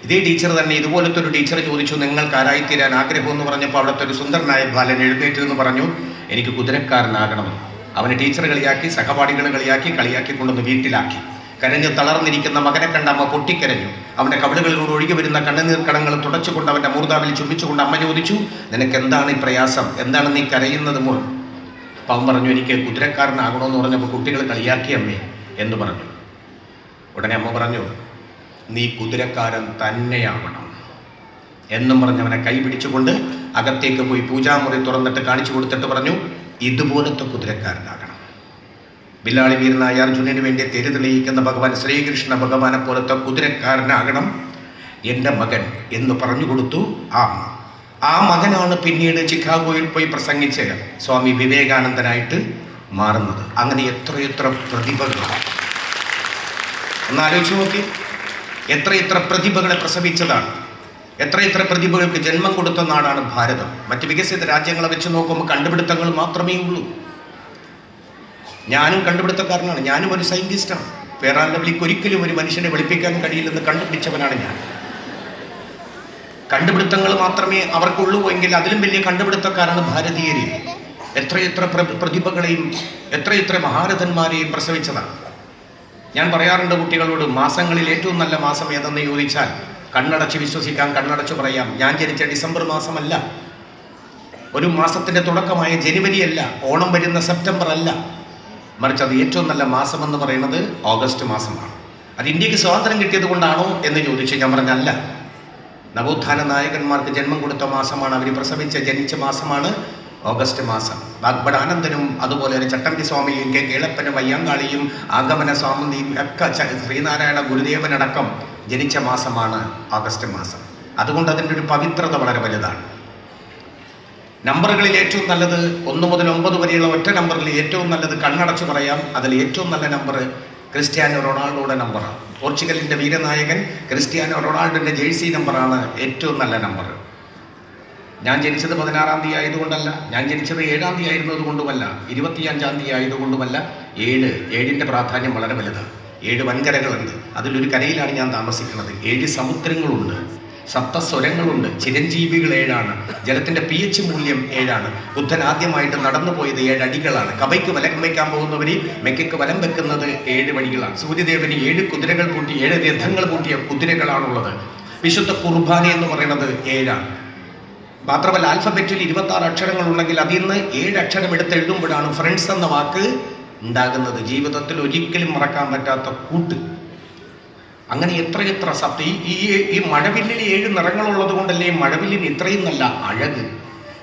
ഇതേ ടീച്ചർ തന്നെ ഇതുപോലത്തെ ഒരു ടീച്ചർ ചോദിച്ചു, നിങ്ങൾക്ക് ആരായിത്തീരാൻ ആഗ്രഹമെന്ന് പറഞ്ഞപ്പോൾ അവിടുത്തെ ഒരു സുന്ദരനായ ബാലൻ എഴുന്നേറ്റ് എന്ന് പറഞ്ഞു, എനിക്ക് കുതിരക്കാരനാകണമെന്ന്. അവനെ ടീച്ചർ കളിയാക്കി, സഹപാഠികൾ കളിയാക്കി കൊണ്ടുവന്ന് വീട്ടിലാക്കി. കരഞ്ഞ് തളർന്നിരിക്കുന്ന മകനെ കണ്ട അമ്മ പൊട്ടിക്കരഞ്ഞു. അവൻ്റെ കവിളുകളിലൂടെ ഒഴുകി വരുന്ന കണ്ണുനീർ കടങ്ങൾ തുടച്ചുകൊണ്ട് അവൻ്റെ മൂർധാവിൽ ചുംബിച്ചുകൊണ്ട് അമ്മ ചോദിച്ചു, നിനക്ക് എന്താണ് ഈ പ്രയാസം? എന്താണ് നീ കരയുന്നത് മോൾ? അപ്പം അവൻ പറഞ്ഞു, എനിക്ക് കുതിരക്കാരനാകണമെന്ന് പറഞ്ഞപ്പോൾ കുട്ടികൾ കളിയാക്കി അമ്മേ എന്ന് പറഞ്ഞു. ഉടനെ അമ്മ പറഞ്ഞു, നീ കുതിരക്കാരൻ തന്നെയാവണം എന്നും പറഞ്ഞ് അവനെ കൈ പിടിച്ചുകൊണ്ട് അകത്തേക്ക് പോയി പൂജാമുറി തുറന്നിട്ട് കാണിച്ചു കൊടുത്തിട്ട് പറഞ്ഞു, ഇതുപോലത്തെ കുതിരക്കാരനാകണം. ബില്ലാളി വീരനായ അർജുനന് വേണ്ടി തെരു തെളിയിക്കുന്ന ഭഗവാൻ ശ്രീകൃഷ്ണ ഭഗവാനെ പോലത്തെ കുതിരക്കാരനാകണം എൻ്റെ മകൻ എന്ന് പറഞ്ഞു കൊടുത്തു. ആ മകനാണ് പിന്നീട് ചിക്കാഗോയിൽ പോയി പ്രസംഗിച്ച് സ്വാമി വിവേകാനന്ദനായിട്ട് മാറുന്നത്. അങ്ങനെ എത്രയെത്ര പ്രതിഭകളാണ് ഒന്നാലോചിച്ച് നോക്കി. എത്രയെത്ര പ്രതിഭകളെ പ്രസവിച്ചതാണ്. എത്രയെത്ര പ്രതിഭകൾക്ക് ജന്മം കൊടുത്ത നാടാണ് ഭാരതം. മറ്റ് വികസിത രാജ്യങ്ങളെ വെച്ച് നോക്കുമ്പോൾ കണ്ടുപിടുത്തങ്ങൾ മാത്രമേ ഉള്ളൂ. ഞാനും കണ്ടുപിടുത്തക്കാരനാണ്. ഞാനും ഒരു സയൻറ്റിസ്റ്റാണ്. പേറാൻ ലെവലിക്ക് ഒരിക്കലും ഒരു മനുഷ്യനെ വെളുപ്പിക്കാൻ കഴിയില്ലെന്ന് കണ്ടുപിടിച്ചവനാണ് ഞാൻ. കണ്ടുപിടുത്തങ്ങൾ മാത്രമേ അവർക്കുള്ളൂ എങ്കിൽ അതിലും വലിയ കണ്ടുപിടുത്തക്കാരാണ് ഭാരതീയരെ. എത്രയെത്ര പ്രതിഭകളെയും എത്രയെത്ര മഹാരഥന്മാരെയും പ്രസവിച്ചതാണ്. ഞാൻ പറയാറുണ്ട് കുട്ടികളോട്, മാസങ്ങളിൽ ഏറ്റവും നല്ല മാസം ഏതെന്ന് ചോദിച്ചാൽ കണ്ണടച്ച് വിശ്വസിക്കാം, കണ്ണടച്ച് പറയാം. ഞാൻ ജനിച്ച ഡിസംബർ മാസമല്ല, ഒരു മാസത്തിൻ്റെ തുടക്കമായ ജനുവരി അല്ല, ഓണം വരുന്ന സെപ്റ്റംബർ അല്ല, മറിച്ച് അത് ഏറ്റവും നല്ല മാസം എന്ന് പറയുന്നത് ഓഗസ്റ്റ് മാസമാണ്. അത് ഇന്ത്യക്ക് സ്വാതന്ത്ര്യം കിട്ടിയത് കൊണ്ടാണോ എന്ന് ചോദിച്ചു. ഞാൻ പറഞ്ഞല്ല, നവോത്ഥാന നായകന്മാർക്ക് ജന്മം കൊടുത്ത മാസമാണ്, അവർ ജനിച്ച മാസമാണ് ഓഗസ്റ്റ് മാസം. ബാഗ്ബഡ് ആനന്ദനും അതുപോലെ ചട്ടമ്പി സ്വാമിയും കെ കേളപ്പനും അയ്യങ്കാളിയും ആഗമന സ്വാമിയും ഒക്കെ ശ്രീനാരായണ ഗുരുദേവനടക്കം ജനിച്ച മാസമാണ് ഓഗസ്റ്റ് മാസം. അതുകൊണ്ട് അതിൻ്റെ ഒരു പവിത്രത വളരെ വലുതാണ്. നമ്പറുകളിൽ ഏറ്റവും നല്ലത് 1 മുതൽ 9 വരെയുള്ള ഒറ്റ നമ്പറിൽ ഏറ്റവും നല്ലത് കണ്ണടച്ചു പറയാം. അതിൽ ഏറ്റവും നല്ല നമ്പർ ക്രിസ്ത്യാനോ റൊണാൾഡോയുടെ നമ്പറാണ്. പോർച്ചുഗലിൻ്റെ വീരനായകൻ ക്രിസ്ത്യാനോ റൊണാൾഡോൻ്റെ ജേഴ്സി നമ്പറാണ് ഏറ്റവും നല്ല നമ്പർ. ഞാൻ ജനിച്ചത് 16-ാം തീയതി ആയതുകൊണ്ടല്ല, ഞാൻ ജനിച്ചത് 7-ാം തീയതി ആയിരുന്നത് കൊണ്ടുമല്ല, 25-ാം തീയതി ആയതുകൊണ്ടുമല്ല. 7ന്റെ പ്രാധാന്യം വളരെ വലുതാണ്. 7 വൻകരകളുണ്ട്. അതിലൊരു കരയിലാണ് ഞാൻ താമസിക്കുന്നത്. 7 സമുദ്രങ്ങളുണ്ട്, സപ്തസ്വരങ്ങളുണ്ട്, ചിരഞ്ജീവികൾ 7ആണ്, ജലത്തിൻ്റെ pH മൂല്യം 7ആണ്. ബുദ്ധൻ ആദ്യമായിട്ട് നടന്നു പോയത് 7 അടികളാണ്. കബയ്ക്ക് വലം വയ്ക്കാൻ പോകുന്നവർ മെക്കയ്ക്ക് വലം വെക്കുന്നത് 7 വടികളാണ്. സൂര്യദേവന് 7 കുതിരകൾ കൂട്ടി 7 രഥങ്ങൾ കൂട്ടിയ കുതിരകളാണുള്ളത്. വിശുദ്ധ കുർബാന എന്ന് പറയുന്നത് 7ആണ്. മാത്രമല്ല ആൽഫബറ്റിൽ 26 അക്ഷരങ്ങളുണ്ടെങ്കിൽ അതിൽ നിന്ന് 7 അക്ഷരം എടുത്ത് എഴുതുമ്പോഴാണ് ഫ്രണ്ട്സ് എന്ന വാക്ക് ഉണ്ടാകുന്നത്. ജീവിതത്തിൽ ഒരിക്കലും മറക്കാൻ പറ്റാത്ത കൂട്ട്. അങ്ങനെ എത്രയെത്ര സത്യ ഈ മഴവില്ലിൽ 7 നിറങ്ങളുള്ളത് കൊണ്ടല്ലേ മഴവില്ലിന് ഇത്രയും നല്ല അഴക്.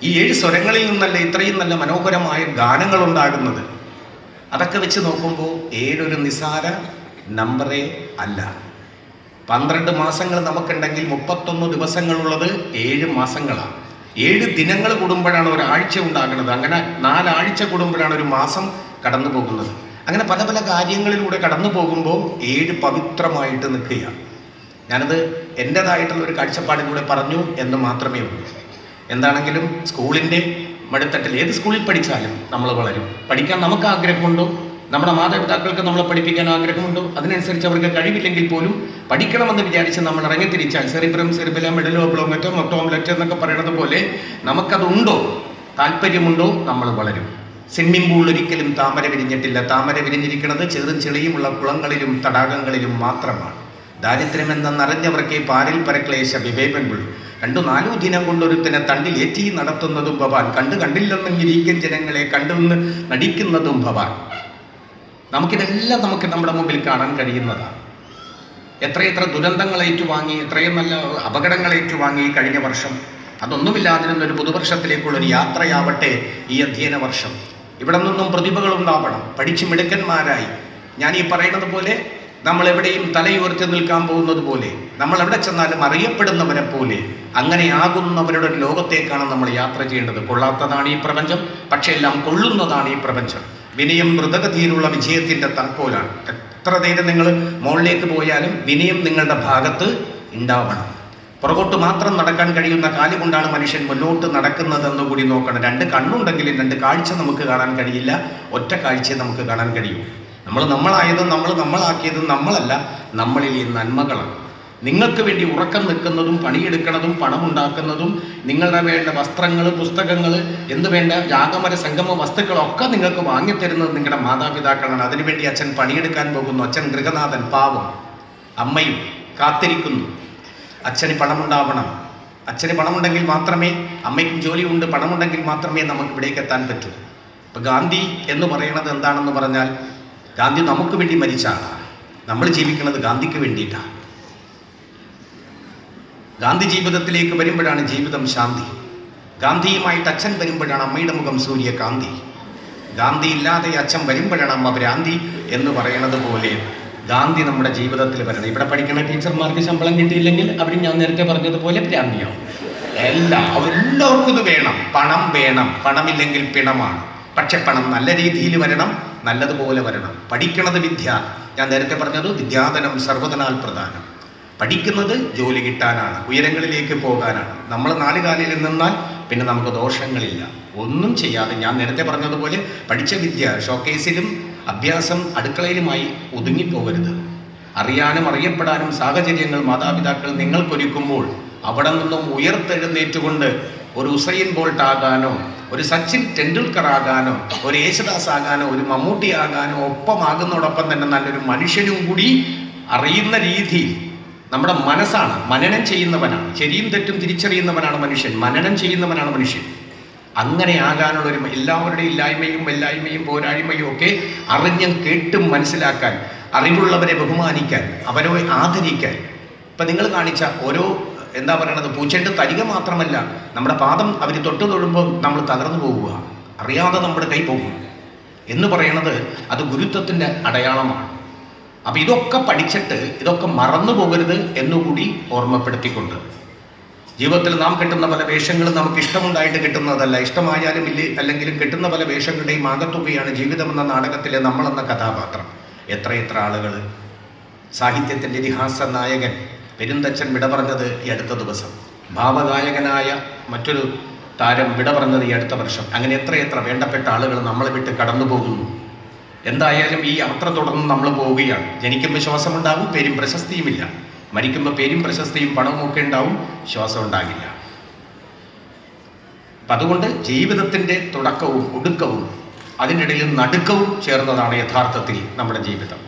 ഈ 7 സ്വരങ്ങളിൽ നിന്നല്ലേ ഇത്രയും നല്ല മനോഹരമായ ഗാനങ്ങൾ ഉണ്ടാകുന്നത്. അതൊക്കെ വെച്ച് നോക്കുമ്പോൾ 7 ഒരു നിസാര നമ്പറേ അല്ല. 12 മാസങ്ങൾ നമുക്കുണ്ടെങ്കിൽ 31 ദിവസങ്ങളുള്ളത് 7 മാസങ്ങളാണ്. 7 ദിനങ്ങൾ കൂടുമ്പോഴാണ് ഒരാഴ്ച ഉണ്ടാകുന്നത്. അങ്ങനെ 4 ആഴ്ച കൂടുമ്പോഴാണ് ഒരു മാസം കടന്നു പോകുന്നത്. അങ്ങനെ പല പല കാര്യങ്ങളിലൂടെ കടന്നു പോകുമ്പോൾ 7 പവിത്രമായിട്ട് നിൽക്കുകയാണ്. ഞാനത് എൻ്റേതായിട്ടുള്ള ഒരു കാഴ്ചപ്പാടിലൂടെ പറഞ്ഞു എന്ന് മാത്രമേ ഉള്ളൂ. എന്താണെങ്കിലും സ്കൂളിൻ്റെ മടിത്തട്ടിൽ ഏത് സ്കൂളിൽ പഠിച്ചാലും നമ്മൾ വളരും. പഠിക്കാൻ നമുക്ക് ആഗ്രഹമുണ്ടോ? നമ്മുടെ മാതാപിതാക്കൾക്ക് നമ്മളെ പഠിപ്പിക്കാൻ ആഗ്രഹമുണ്ടോ? അതിനനുസരിച്ച് അവർക്ക് കഴിവില്ലെങ്കിൽ പോലും പഠിക്കണമെന്ന് വിചാരിച്ച് നമ്മൾ ഇറങ്ങിത്തിരിച്ചാൽ സെറിബ്രം, സെറിബെല്ലം, മെഡലോ, ഒബ്ലോമറ്റോ, മൊട്ടോംലെറ്റ് എന്നൊക്കെ പറയുന്നത് പോലെ നമുക്കതുണ്ടോ, താല്പര്യമുണ്ടോ, നമ്മൾ വളരും. സ്വിമ്മിംഗ് പൂളിൽ ഒരിക്കലും താമര വിരിഞ്ഞിട്ടില്ല. താമര വിരിഞ്ഞിരിക്കുന്നത് ചെറുതും ചെളിയുമുള്ള കുളങ്ങളിലും തടാകങ്ങളിലും മാത്രമാണ്. ദാരിദ്ര്യമെന്നറിഞ്ഞവർക്ക് പാരിൽ പരക്ലേശ വിവേകൻപുൾ 2-4 ദിനം കൊണ്ടൊരുത്തിനെ തണ്ടിൽ ഏറ്റി നടത്തുന്നതും ഭവാൻ, കണ്ടില്ലെന്നും ഇരിക്കും ജനങ്ങളെ കണ്ടുവന്ന് നടിക്കുന്നതും ഭവാൻ. നമുക്കിതെല്ലാം നമ്മുടെ മുമ്പിൽ കാണാൻ കഴിയുന്നതാണ്. എത്രയെത്ര ദുരന്തങ്ങൾ ഏറ്റുവാങ്ങി, എത്രയും നല്ല അപകടങ്ങൾ ഏറ്റുവാങ്ങി കഴിഞ്ഞ വർഷം. അതൊന്നുമില്ലാതിരുന്നൊരു പുതുവർഷത്തിലേക്കുള്ളൊരു യാത്രയാവട്ടെ ഈ അധ്യയന വർഷം. ഇവിടെ നിന്നും പ്രതിഭകളുണ്ടാവണം, പഠിച്ച് മിടുക്കന്മാരായി. ഞാൻ ഈ പറയുന്നത് പോലെ നമ്മൾ എവിടെയും തലയുയർത്തി നിൽക്കാൻ പോകുന്നത് പോലെ, നമ്മൾ എവിടെ ചെന്നാലും അറിയപ്പെടുന്നവരെ പോലെ അങ്ങനെയാകുന്നവരുടെ ഒരു ലോകത്തേക്കാണ് നമ്മൾ യാത്ര ചെയ്യേണ്ടത്. കൊള്ളാത്തതാണ് ഈ പ്രപഞ്ചം, പക്ഷേ എല്ലാം കൊള്ളുന്നതാണ് ഈ പ്രപഞ്ചം. വിനയം മൃതഗതിയിലുള്ള വിജയത്തിൻ്റെ താക്കോലാണ്. എത്ര നേരം നിങ്ങൾ മുകളിലേക്ക് പോയാലും വിനയം നിങ്ങളുടെ ഭാഗത്ത് ഉണ്ടാവണം. പുറകോട്ട് മാത്രം നടക്കാൻ കഴിയുന്ന കാലുകൊണ്ടാണ് മനുഷ്യൻ മുന്നോട്ട് നടക്കുന്നതെന്ന് കൂടി നോക്കണം. 2 കണ്ണുണ്ടെങ്കിലും 2 കാഴ്ച നമുക്ക് കാണാൻ കഴിയില്ല. ഒറ്റ കാഴ്ചയെ നമുക്ക് കാണാൻ കഴിയൂ. നമ്മളായതും നമ്മളാക്കിയതും നമ്മളല്ല, നമ്മളിൽ ഈ നന്മകളാണ്. നിങ്ങൾക്ക് വേണ്ടി ഉറക്കം നിൽക്കുന്നതും പണിയെടുക്കുന്നതും പണമുണ്ടാക്കുന്നതും നിങ്ങളുടെ വേണ്ട വസ്ത്രങ്ങൾ, പുസ്തകങ്ങൾ, എന്ത് വേണ്ട ജാഗമര സംഗമ വസ്തുക്കളൊക്കെ നിങ്ങൾക്ക് വാങ്ങിത്തരുന്നത് നിങ്ങളുടെ മാതാപിതാക്കളാണ്. അതിനുവേണ്ടി അച്ഛൻ പണിയെടുക്കാൻ പോകുന്നു. അച്ഛൻ ഗൃഹനാഥൻ, പാവം. അമ്മയും കാത്തിരിക്കുന്നു. അച്ഛന് പണമുണ്ടാവണം. അച്ഛന് പണമുണ്ടെങ്കിൽ മാത്രമേ, അമ്മയ്ക്കും ജോലിയുണ്ട്, പണമുണ്ടെങ്കിൽ മാത്രമേ നമുക്ക് ഇവിടേക്ക് എത്താൻ പറ്റൂ. ഇപ്പം ഗാന്ധി എന്ന് പറയുന്നത് എന്താണെന്ന് പറഞ്ഞാൽ, ഗാന്ധി നമുക്ക് വേണ്ടി മരിച്ച ആളാണ്. നമ്മൾ ജീവിക്കുന്നത് ഗാന്ധിക്ക് വേണ്ടിയിട്ടാണ്. ഗാന്ധി ജീവിതത്തിലേക്ക് വരുമ്പോഴാണ് ജീവിതം ശാന്തി. ഗാന്ധിയുമായിട്ട് അച്ഛൻ വരുമ്പോഴാണ് അമ്മയുടെ മുഖം സൂര്യകാന്തി. ഗാന്ധി ഇല്ലാതെ അച്ഛൻ വരുമ്പോഴാണ് അമ്മ ഭ്രാന്തി എന്ന് പറയുന്നത് പോലെ ഗാന്ധി നമ്മുടെ ജീവിതത്തിൽ വരണം. ഇവിടെ പഠിക്കുന്ന ടീച്ചർമാർക്ക് ശമ്പളം കിട്ടിയില്ലെങ്കിൽ അവർ ഞാൻ നേരത്തെ പറഞ്ഞതുപോലെ ഭ്രാന്തിയാവും. എല്ലാവർക്കും ഇത് വേണം, പണം വേണം. പണമില്ലെങ്കിൽ പിണമാണ്. പക്ഷെ പണം നല്ല രീതിയിൽ വരണം, നല്ലതുപോലെ വരണം. പഠിക്കണത് വിദ്യ. ഞാൻ നേരത്തെ പറഞ്ഞത് വിദ്യാധനം സർവ്വധനാൽ പ്രധാനം. പഠിക്കുന്നത് ജോലി കിട്ടാനാണ്, ഉയരങ്ങളിലേക്ക് പോകാനാണ്. നമ്മൾ 4 കാലിൽ നിന്നാൽ പിന്നെ നമുക്ക് ദോഷങ്ങളില്ല. ഒന്നും ചെയ്യാതെ ഞാൻ നേരത്തെ പറഞ്ഞതുപോലെ പഠിച്ച വിദ്യ ഷോക്കേസിലും അഭ്യാസം അടുക്കളയിലുമായി ഒതുങ്ങിപ്പോകരുത്. അറിയാനും അറിയപ്പെടാനും സാഹചര്യങ്ങൾ മാതാപിതാക്കൾ നിങ്ങൾക്കൊരുക്കുമ്പോൾ അവിടെ നിന്നും ഉയർത്തെഴുന്നേറ്റുകൊണ്ട് ഒരു ഉസൈൻ ബോൾട്ട് ആകാനോ, ഒരു സച്ചിൻ ടെണ്ടുൽക്കർ ആകാനോ, ഒരു യേശുദാസ് ആകാനോ, ഒരു മമ്മൂട്ടി ആകാനോ ഒപ്പമാകുന്നതോടൊപ്പം തന്നെ നല്ലൊരു മനുഷ്യനും കൂടി അറിയുന്ന രീതിയിൽ നമ്മുടെ മനസ്സാണ് മനനം ചെയ്യുന്നവനാണ്. ശരിയും തെറ്റും തിരിച്ചറിയുന്നവനാണ് മനുഷ്യൻ. മനനം ചെയ്യുന്നവനാണ് മനുഷ്യൻ. അങ്ങനെ ആകാനുള്ളൊരു എല്ലാവരുടെയും ഇല്ലായ്മയും വല്ലായ്മയും പോരായ്മയും ഒക്കെ അറിഞ്ഞും കേട്ടും മനസ്സിലാക്കാൻ, അറിവുള്ളവരെ ബഹുമാനിക്കാൻ, അവരെ ആദരിക്കാൻ. ഇപ്പം നിങ്ങൾ കാണിച്ച ഓരോ എന്താ പറയണത്, പൂച്ചേൻ്റെ തരിക മാത്രമല്ല, നമ്മുടെ പാദം അവർ തൊട്ട് തൊടുമ്പോൾ നമ്മൾ തകർന്നു പോവുക, അറിയാതെ നമ്മുടെ കൈ പോകും എന്ന് പറയണത് അത് ഗുരുത്വത്തിൻ്റെ അടയാളമാണ്. അപ്പം ഇതൊക്കെ പഠിച്ചിട്ട് ഇതൊക്കെ മറന്നു പോകരുത് എന്നുകൂടി ഓർമ്മപ്പെടുത്തിക്കൊണ്ട്, ജീവിതത്തിൽ നാം കിട്ടുന്ന പല വേഷങ്ങളും നമുക്ക് ഇഷ്ടമുണ്ടായിട്ട് കിട്ടുന്നതല്ല, ഇഷ്ടമായാലും അല്ലെങ്കിലും കിട്ടുന്ന പല വേഷങ്ങളുടെയും ആകത്തുകയാണ് ജീവിതമെന്ന നാടകത്തിലെ നമ്മളെന്ന കഥാപാത്രം. എത്രയെത്ര ആളുകൾ, സാഹിത്യത്തിൻ്റെ ഇതിഹാസ നായകൻ പെരുന്തച്ചൻ വിട പറഞ്ഞത് ഈ അടുത്ത ദിവസം, ഭാവഗായകനായ മറ്റൊരു താരം വിട പറഞ്ഞത് ഈ അടുത്ത വർഷം. അങ്ങനെ എത്രയെത്ര വേണ്ടപ്പെട്ട ആളുകൾ നമ്മളെ വിട്ട് കടന്നു പോകുന്നു. എന്തായാലും ഈ യാത്ര തുടർന്ന് നമ്മൾ പോവുകയാണ്. ജനിക്കുമ്പോൾ ശ്വാസമുണ്ടാകും, പേരും പ്രശസ്തിയുമില്ല. മരിക്കുമ്പോൾ പേരും പ്രശസ്തിയും പണവും ഒക്കെ ഉണ്ടാവും, ശ്വാസം ഉണ്ടാകില്ല. അപ്പം അതുകൊണ്ട് ജീവിതത്തിൻ്റെ തുടക്കവും ഒടുക്കവും അതിനിടയിൽ നടുക്കവും ചേർന്നതാണ് യഥാർത്ഥത്തിൽ നമ്മുടെ ജീവിതം.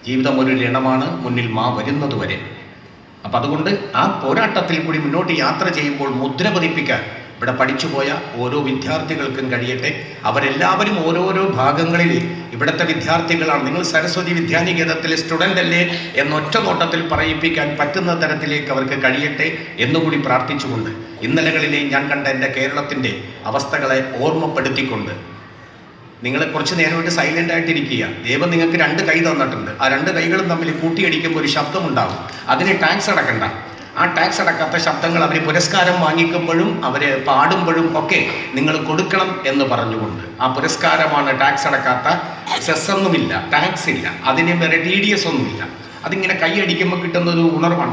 ജീവിതം ഒരു രണമാണ്, മുന്നിൽ വരുന്നത് വരെ. അപ്പം അതുകൊണ്ട് ആ പോരാട്ടത്തിൽ കൂടി മുന്നോട്ട് യാത്ര ചെയ്യുമ്പോൾ മുദ്ര പതിപ്പിക്കാൻ ഇവിടെ പഠിച്ചുപോയ ഓരോ വിദ്യാർത്ഥികൾക്കും കഴിയട്ടെ. അവരെല്ലാവരും ഓരോരോ ഭാഗങ്ങളിൽ ഇവിടുത്തെ വിദ്യാർത്ഥികളാണ്. നിങ്ങൾ സരസ്വതി വിദ്യാനികേതത്തിലെ സ്റ്റുഡൻ്റ് അല്ലേ എന്നൊറ്റ നോട്ടത്തിൽ പറയിപ്പിക്കാൻ പറ്റുന്ന തരത്തിലേക്ക് അവർക്ക് കഴിയട്ടെ എന്നുകൂടി പ്രാർത്ഥിച്ചുകൊണ്ട്, ഇന്നലകളിലെ ഞാൻ കണ്ട എൻ്റെ കേരളത്തിൻ്റെ അവസ്ഥകളെ ഓർമ്മപ്പെടുത്തിക്കൊണ്ട്, നിങ്ങൾ കുറച്ച് നേരമായിട്ട് സൈലൻ്റ് ആയിട്ടിരിക്കുക. ദൈവം നിങ്ങൾക്ക് 2 കൈ തന്നിട്ടുണ്ട്. ആ 2 കൈകളും തമ്മിൽ കൂട്ടിയടിക്കുമ്പോൾ ഒരു ശബ്ദമുണ്ടാകും. അതിന് ടാക്സ് അടക്കണ്ട. ആ ടാക്സ് അടക്കാത്ത ശബ്ദങ്ങൾ അവർ പുരസ്കാരം വാങ്ങിക്കുമ്പോഴും അവർ പാടുമ്പോഴും ഒക്കെ നിങ്ങൾ കൊടുക്കണം എന്ന് പറഞ്ഞുകൊണ്ട്, ആ പുരസ്കാരമാണ് ടാക്സ് അടക്കാത്ത. സെസ്സൊന്നുമില്ല, ടാക്സ് ഇല്ല, അതിന് വേറെ TDS ഒന്നുമില്ല. അതിങ്ങനെ കൈ അടിക്കുമ്പോൾ കിട്ടുന്നൊരു ഉണർവാണ്.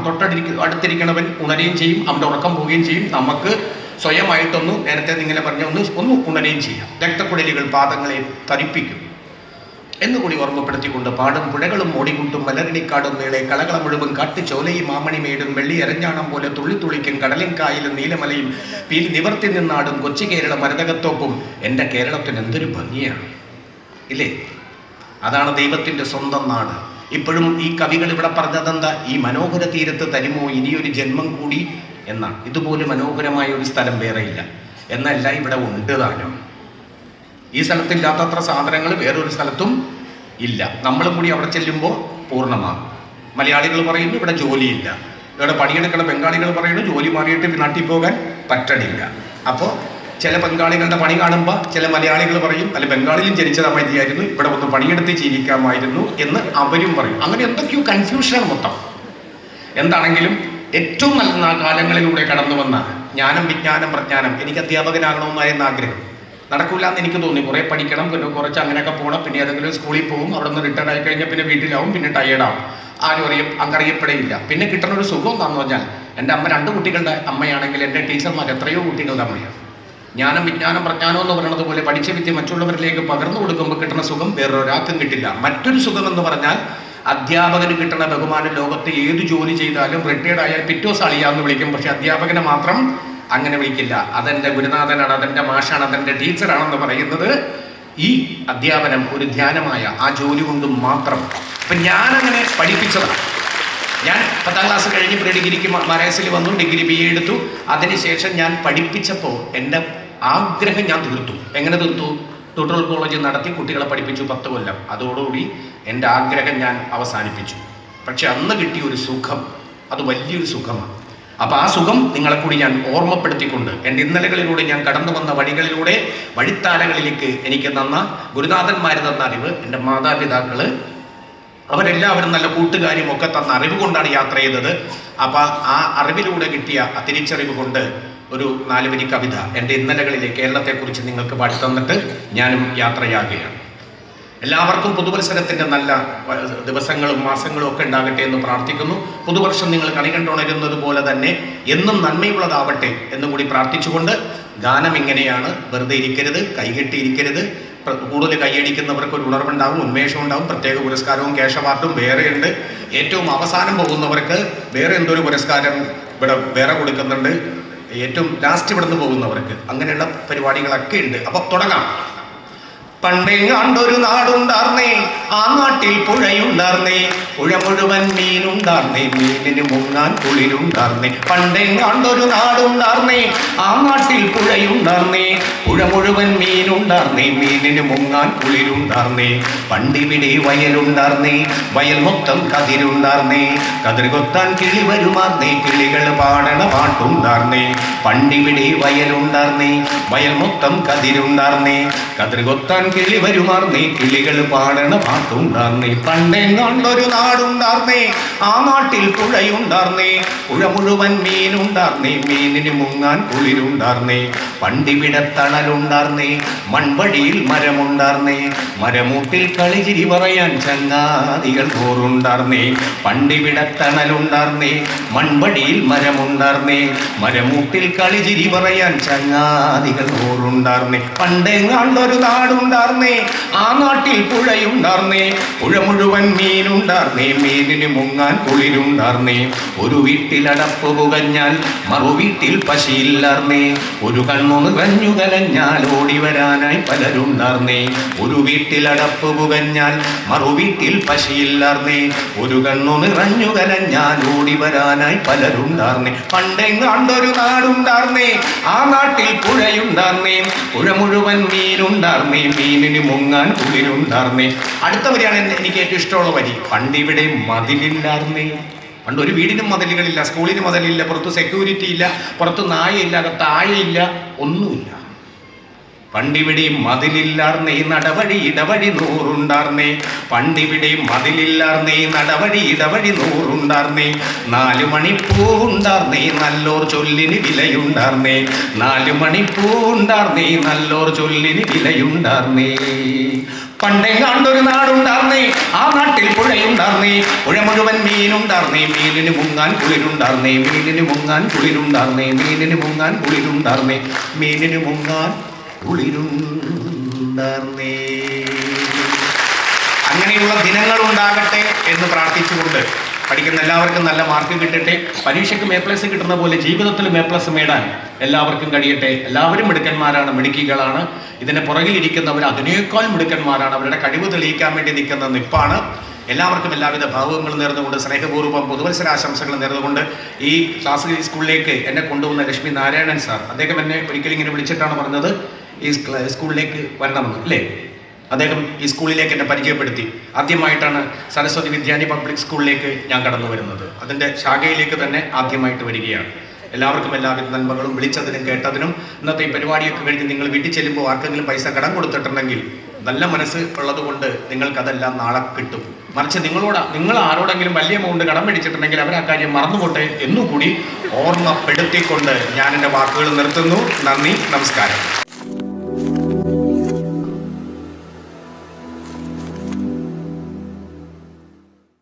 അടുത്തിരിക്കണവൻ ഉണരുകയും ചെയ്യും, അവൻ്റെ ഉറക്കം പോവുകയും ചെയ്യും. നമുക്ക് സ്വയമായിട്ടൊന്ന് നേരത്തെ നിങ്ങനെ പറഞ്ഞ ഒന്ന് ഉണരുകയും ചെയ്യാം. രക്തക്കുഴലുകൾ പാദങ്ങളെ തരിപ്പിക്കും എന്നുകൂടി ഓർമ്മപ്പെടുത്തിക്കൊണ്ട്, പാടും പുഴകളും ഓടികൂട്ടും മലരണിക്കാടും നീളെ കളകളം മുഴുവൻ കാട്ടുചോലയും മാമണിമേടും വെള്ളി അരഞ്ഞാണം പോലെ തുള്ളിത്തുള്ളിക്കും കടലും കായലും നീലമലയും പീൽ നിവർത്തി നിന്നാടും കൊച്ചി കേരള മരതകത്തോപ്പും എൻ്റെ കേരളത്തിന് എന്തൊരു ഭംഗിയാണ് ഇല്ലേ? അതാണ് ദൈവത്തിൻ്റെ സ്വന്തം നാട്. ഇപ്പോഴും ഈ കവികൾ ഇവിടെ പറഞ്ഞതെന്താ? ഈ മനോഹര തീരത്ത് തരുമോ ഇനിയൊരു ജന്മം കൂടി എന്നാണ്. ഇതുപോലെ മനോഹരമായ ഒരു സ്ഥലം വേറെയില്ല. എന്നല്ല, ഇവിടെ ഉണ്ട് താനും. ഈ സ്ഥലത്തില്ലാത്തത്ര സാധനങ്ങൾ വേറൊരു സ്ഥലത്തും ഇല്ല. നമ്മളും കൂടി അവിടെ ചെല്ലുമ്പോൾ പൂർണ്ണമാകും. മലയാളികൾ പറയുന്നു ഇവിടെ ജോലിയില്ല, ഇവിടെ പണിയെടുക്കുന്ന ബംഗാളികൾ പറയുന്നു ജോലി മാറിയിട്ട് നാട്ടിൽ പോകാൻ പറ്റണില്ല. അപ്പോൾ ചില ബംഗാളികളുടെ പണി കാണുമ്പോൾ ചില മലയാളികൾ പറയും, അല്ല ബംഗാളിലും ജനിച്ചതാ മതിയായിരുന്നു, ഇവിടെ ഒന്ന് പണിയെടുത്ത് ജീവിക്കാമായിരുന്നു എന്ന് അവരും പറയും. അങ്ങനെ എന്തൊക്കെയോ കൺഫ്യൂഷനാണ് മൊത്തം. എന്താണെങ്കിലും ഏറ്റവും നല്ല കാലങ്ങളിലൂടെ കടന്നു വന്ന ജ്ഞാനം, വിജ്ഞാനം, പ്രജ്ഞാനം. എനിക്ക് അധ്യാപകനാകണമെന്നായിരുന്നു ആഗ്രഹം. നടക്കില്ല എന്ന് എനിക്ക് തോന്നി. കുറേ പഠിക്കണം, പിന്നെ കുറച്ച് അങ്ങനെയൊക്കെ പോകണം, പിന്നെ ഏതെങ്കിലും സ്കൂളിൽ പോകും, അവിടെ നിന്ന് റിട്ടയർഡ് ആയി കഴിഞ്ഞാൽ പിന്നെ വീട്ടിലാവും, പിന്നെ ടയേർഡാവും, ആരും അങ്ങറിയപ്പെടയില്ല. പിന്നെ കിട്ടുന്ന ഒരു സുഖം എന്താണെന്ന് പറഞ്ഞാൽ, എൻ്റെ അമ്മ 2 കുട്ടികളുടെ അമ്മയാണെങ്കിൽ എൻ്റെ ടീച്ചർമാർ എത്രയോ കുട്ടികളുടെ അമ്മയാണ്. ജ്ഞാനം, വിജ്ഞാനം, പ്രജ്ഞാനം എന്ന് പറയുന്നത് പോലെ പഠിച്ച വിദ്യ മറ്റുള്ളവരിലേക്ക് പകർന്നു കൊടുക്കുമ്പോൾ കിട്ടുന്ന സുഖം വേറൊരാൾക്കും കിട്ടില്ല. മറ്റൊരു സുഖം എന്ന് പറഞ്ഞാൽ, അധ്യാപകന് കിട്ടുന്ന ബഹുമാനം ലോകത്ത് ഏത് ജോലി ചെയ്താലും റിട്ടയർഡ് ആയാൽ പിറ്റോസ് അളിയാന്ന് വിളിക്കും. പക്ഷെ അധ്യാപകനെ മാത്രം അങ്ങനെ വിളിക്കില്ല. അതെൻ്റെ ഗുരുനാഥനാണ്, അതെൻ്റെ മാഷാണ്, അതെൻ്റെ ടീച്ചറാണെന്ന് പറയുന്നത് ഈ അധ്യാപനം ഒരു ധ്യാനമായ ആ ജോലി കൊണ്ട് മാത്രം. അപ്പം ഞാനങ്ങനെ പഠിപ്പിച്ചതാണ്. ഞാൻ 10ാം ക്ലാസ് കഴിഞ്ഞ് പ്രീ ഡിഗ്രിക്ക് മലയാളത്തിൽ വന്നു, ഡിഗ്രി BA എടുത്തു. അതിനുശേഷം ഞാൻ പഠിപ്പിച്ചപ്പോൾ എൻ്റെ ആഗ്രഹം ഞാൻ തീർത്തു. എങ്ങനെ തീർത്തു? ട്യൂട്ടോറിയൽ കോളേജ് നടത്തി കുട്ടികളെ പഠിപ്പിച്ചു 10 കൊല്ലം. അതോടുകൂടി എൻ്റെ ആഗ്രഹം ഞാൻ അവസാനിപ്പിച്ചു. പക്ഷെ അന്ന് കിട്ടിയ ഒരു സുഖം, അത് വലിയൊരു സുഖമാണ്. അപ്പോൾ ആ സുഖം നിങ്ങളെ കൂടി ഞാൻ ഓർമ്മപ്പെടുത്തിക്കൊണ്ട്, എൻ്റെ ഇന്നലകളിലൂടെ ഞാൻ കടന്നു വന്ന വഴികളിലൂടെ വഴിത്താലകളിലേക്ക് എനിക്ക് തന്ന ഗുരുനാഥന്മാർ തന്ന അറിവ്, എൻ്റെ മാതാപിതാക്കൾ അവരെല്ലാവരും നല്ല കൂട്ടുകാരും ഒക്കെ തന്ന അറിവ് കൊണ്ടാണ് യാത്ര ചെയ്തത്. അപ്പം ആ അറിവിലൂടെ കിട്ടിയ തിരിച്ചറിവ് കൊണ്ട് ഒരു 4 വരി കവിത എൻ്റെ ഇന്നലകളിലെ കേരളത്തെക്കുറിച്ച് നിങ്ങൾക്ക് പാടി തന്നിട്ട് ഞാനും യാത്രയാകുകയാണ്. എല്ലാവർക്കും പുതുവത്സരത്തിൻ്റെ നല്ല ദിവസങ്ങളും മാസങ്ങളും ഒക്കെ ഉണ്ടാകട്ടെ എന്ന് പ്രാർത്ഥിക്കുന്നു. പുതുവർഷം നിങ്ങൾ കണി കണ്ടുണരുന്നത് പോലെ തന്നെ എന്നും നന്മയുള്ളതാവട്ടെ എന്നുകൂടി പ്രാർത്ഥിച്ചുകൊണ്ട്, ഗാനം ഇങ്ങനെയാണ്: വെറുതെ ഇരിക്കരുത്, കൈകെട്ടിയിരിക്കരുത്. കൂടുതൽ കൈയടിക്കുന്നവർക്ക് ഒരു ഉണർവുണ്ടാവും, ഉന്മേഷം ഉണ്ടാവും, പ്രത്യേക പുരസ്കാരവും ക്യാഷ് അവാർഡും വേറെയുണ്ട്. ഏറ്റവും അവസാനം പോകുന്നവർക്ക് വേറെ എന്തൊരു പുരസ്കാരം ഇവിടെ വേറെ കൊടുക്കുന്നുണ്ട്. ഏറ്റവും ലാസ്റ്റ് ഇവിടുന്ന് പോകുന്നവർക്ക് അങ്ങനെയുള്ള പരിപാടികളൊക്കെ ഉണ്ട്. അപ്പോൾ തുടങ്ങാം. പണ്ടെങ്ങാണ്ടൊരു നാടുണ്ടാർന്നേ, ആ നാട്ടിൽ പുഴയുണ്ടാർന്നേ, പുഴ മുഴുവൻ മീനുണ്ടാർന്നേ, മീനിന് മുങ്ങാൻ കുളിരുണ്ടാർന്നേ. പണ്ടെങ്ങാണ്ടൊരു നാടുണ്ടാർന്നേ, ആ നാട്ടിൽ പുഴയുണ്ടാർന്നേ, പുഴ മുഴുവൻ മീനുണ്ടാർന്നേ, മീനിന് മുങ്ങാൻ കുളിരുണ്ടാർന്നേ. പണ്ടിവിടെ വയലുണ്ടാർന്നേ, വയൽ മൊത്തം കതിരുണ്ടാർന്നേ, കതിർ കൊത്താൻ കിളി വരുമാർന്നേ, കിളികൾ പാടണ പാട്ടുണ്ടാർന്നേ. പണ്ടിവിടെ വയലുണ്ടാർന്നേ, വയൽ മൊത്തം കതിരുണ്ടാർന്നേ, കതിർ കൊത്താൻ കിളി വരുമാർന്നേ, കിളികൾ പാടണ പാട്ടുണ്ടാർന്നേ. പണ്ടെങ്ങാണ്ടൊരു നാടുണ്ടാർന്നേ, ആ നാട്ടിൽ പുഴയുണ്ടാർന്നേ, പുഴ മുഴുവൻ മീനുണ്ടാർന്നേ, മീനിന് മുങ്ങാൻ കുളിരുണ്ടാർന്നേ. പണ്ടിവിടെ തണലുണ്ടാർന്നേ, മൺവഴിയിൽ മരമുണ്ടാർന്നേ, മരമൂട്ടിൽ കളിചിരി പറയാൻ ചങ്ങാതികൾ തോറുണ്ടാർന്നേ. പണ്ടിവിടെ തണലുണ്ടാർന്നേ, മൺവഴിയിൽ മരമുണ്ടാർന്നേ, മരമൂട്ടിൽ കളിചിരി പറയാൻ ചങ്ങാതികൾ തോറുണ്ടാർന്നേ. പണ്ടെങ്ങാണ്ടൊരു നാടുണ്ടാർന്നേ, ആ നാട്ടിൽ പുഴയുണ്ടാർന്നേ, പുഴ മുഴുവൻ മീനുണ്ടാർന്നേ, മീനിന് മുങ്ങാൻ കുളിരുണ്ടാർന്നേ. ഒരു വീട്ടിലടപ്പ് പുകഞ്ഞാൽ മറുവീട്ടിൽ പശിയില്ലാർന്നേ, ഒരു കണ്ണു നിറഞ്ഞു കലഞ്ഞാൽ ഓടി വരാനായി പലരുണ്ടാർന്നേ. ഒരു വീട്ടിലടപ്പ് പുകഞ്ഞാൽ മറുവീട്ടിൽ പശിയില്ലാർന്നേ, ഒരു കണ്ണു നിറഞ്ഞു കലഞ്ഞാൽ ഓടി വരാനായി പലരുണ്ടാർന്നേ. പണ്ടെങ്ങാണ്ടൊരു നാടുണ്ടാർന്നേ, ആ നാട്ടിൽ പുഴയുണ്ടാർന്നേ, പുഴ മുഴുവൻ മീനുണ്ടാർന്നേ, മീനിന് മുങ്ങാൻ കുളിരുണ്ടാർന്നേ. അടുത്ത വരിയാണ് എനിക്ക് ഏറ്റവും ഇഷ്ടമുള്ള വരി. പണ്ടിവിടെ മതിലില്ലാർന്നേ. പണ്ട് ഒരു വീടിനും മതിലുകളില്ല, സ്കൂളിന് മതിലില്ല, പുറത്ത് സെക്യൂരിറ്റി ഇല്ല, പുറത്ത് നായയില്ല, അകത്ത് ആയയില്ല, ഒന്നുമില്ല. പണ്ടിവിടെ മതിലില്ലാർന്നേ, നടവഴി ഇടവഴി നൂറുണ്ടാർന്നേ. പണ്ടിവിടെ മതിലില്ലാർന്നേ, നടവഴി ഇടവഴി നൂറുണ്ടാർന്നേ. 4 മണിപ്പൂവുണ്ടാർന്നേ, നല്ലോർ ചൊല്ലിന് വിലയുണ്ടാർന്നേ. 4 മണിപ്പൂവുണ്ടാർന്നേ, നല്ലോർ ചൊല്ലിന് വിലയുണ്ടാർന്നേ. പണ്ടെങ്ങാണ്ടൊരു നാടുണ്ടാർന്നേ, ആ നാട്ടിൽ പുഴയുണ്ടാർന്നേ, പുഴ മുഴുവൻ മീനുണ്ടാർന്നേ, മീനിന് മുങ്ങാൻ കുളിരുണ്ടാർന്നേ, മീനിന് മുങ്ങാൻ കുളിരുണ്ടാർന്നേ, മീനിന് മുങ്ങാൻ കുളിരുണ്ടാർന്നേ, മീനിന് മുങ്ങാൻ കുളിരുണ്ടാർന്നേ. അങ്ങനെയുള്ള ദിനങ്ങളുണ്ടാകട്ടെ എന്ന് പ്രാർത്ഥിച്ചുകൊണ്ട് പഠിക്കുന്ന എല്ലാവർക്കും നല്ല മാർക്ക് കിട്ടട്ടെ. പരീക്ഷയ്ക്ക് A+ കിട്ടുന്ന പോലെ ജീവിതത്തിലും A+ നേടാൻ എല്ലാവർക്കും കഴിയട്ടെ. എല്ലാവരും മിടുക്കന്മാരാണ്, മിടുക്കികളാണ്. ഇതിന് പുറകിലിരിക്കുന്നവർ അതിനേക്കാൾ മിടുക്കന്മാരാണ്. അവരുടെ കഴിവ് തെളിയിക്കാൻ വേണ്ടി നിൽക്കുന്ന നിപ്പാണ്. എല്ലാവർക്കും എല്ലാവിധ ഭാവുകങ്ങളും നേർന്നുകൊണ്ട് സ്നേഹപൂർവ്വം പുതുവത്സരാശംസകൾ നേർന്നുകൊണ്ട് ഈ സ്കൂളിലേക്ക് എന്നെ കൊണ്ടുവന്ന ലക്ഷ്മി നാരായണൻ സാർ, അദ്ദേഹം എന്നെ ഒരിക്കലും ഇങ്ങനെ വിളിച്ചിട്ടാണ് പറഞ്ഞത് ഈ സ്കൂളിലേക്ക് വരണമെന്ന്, അല്ലേ? അദ്ദേഹം ഈ സ്കൂളിലേക്ക് എന്നെ പരിചയപ്പെടുത്തി. ആദ്യമായിട്ടാണ് സരസ്വതി വിദ്യാനി പബ്ലിക് സ്കൂളിലേക്ക് ഞാൻ കടന്നു വരുന്നത്. അതിൻ്റെ ശാഖയിലേക്ക് തന്നെ ആദ്യമായിട്ട് വരികയാണ്. എല്ലാവർക്കും എല്ലാവിധ നന്മകളും വിളിച്ചതിനും കേട്ടതിനും. ഇന്നത്തെ ഈ പരിപാടിയൊക്കെ കഴിഞ്ഞ് നിങ്ങൾ വീട്ടിൽ ചെല്ലുമ്പോൾ ആർക്കെങ്കിലും പൈസ കടം കൊടുത്തിട്ടുണ്ടെങ്കിൽ നല്ല മനസ്സ് ഉള്ളത് കൊണ്ട് നിങ്ങൾക്കതെല്ലാം നാളെ കിട്ടും. മറിച്ച് നിങ്ങൾ ആരോടെങ്കിലും വലിയ എമൗണ്ട് കടം മേടിച്ചിട്ടുണ്ടെങ്കിൽ അവർ ആ കാര്യം മറന്നുപോട്ടെ എന്നുകൂടി ഓർമ്മപ്പെടുത്തിക്കൊണ്ട് ഞാൻ എൻ്റെ വാക്കുകൾ നിർത്തുന്നു. നന്ദി, നമസ്കാരം.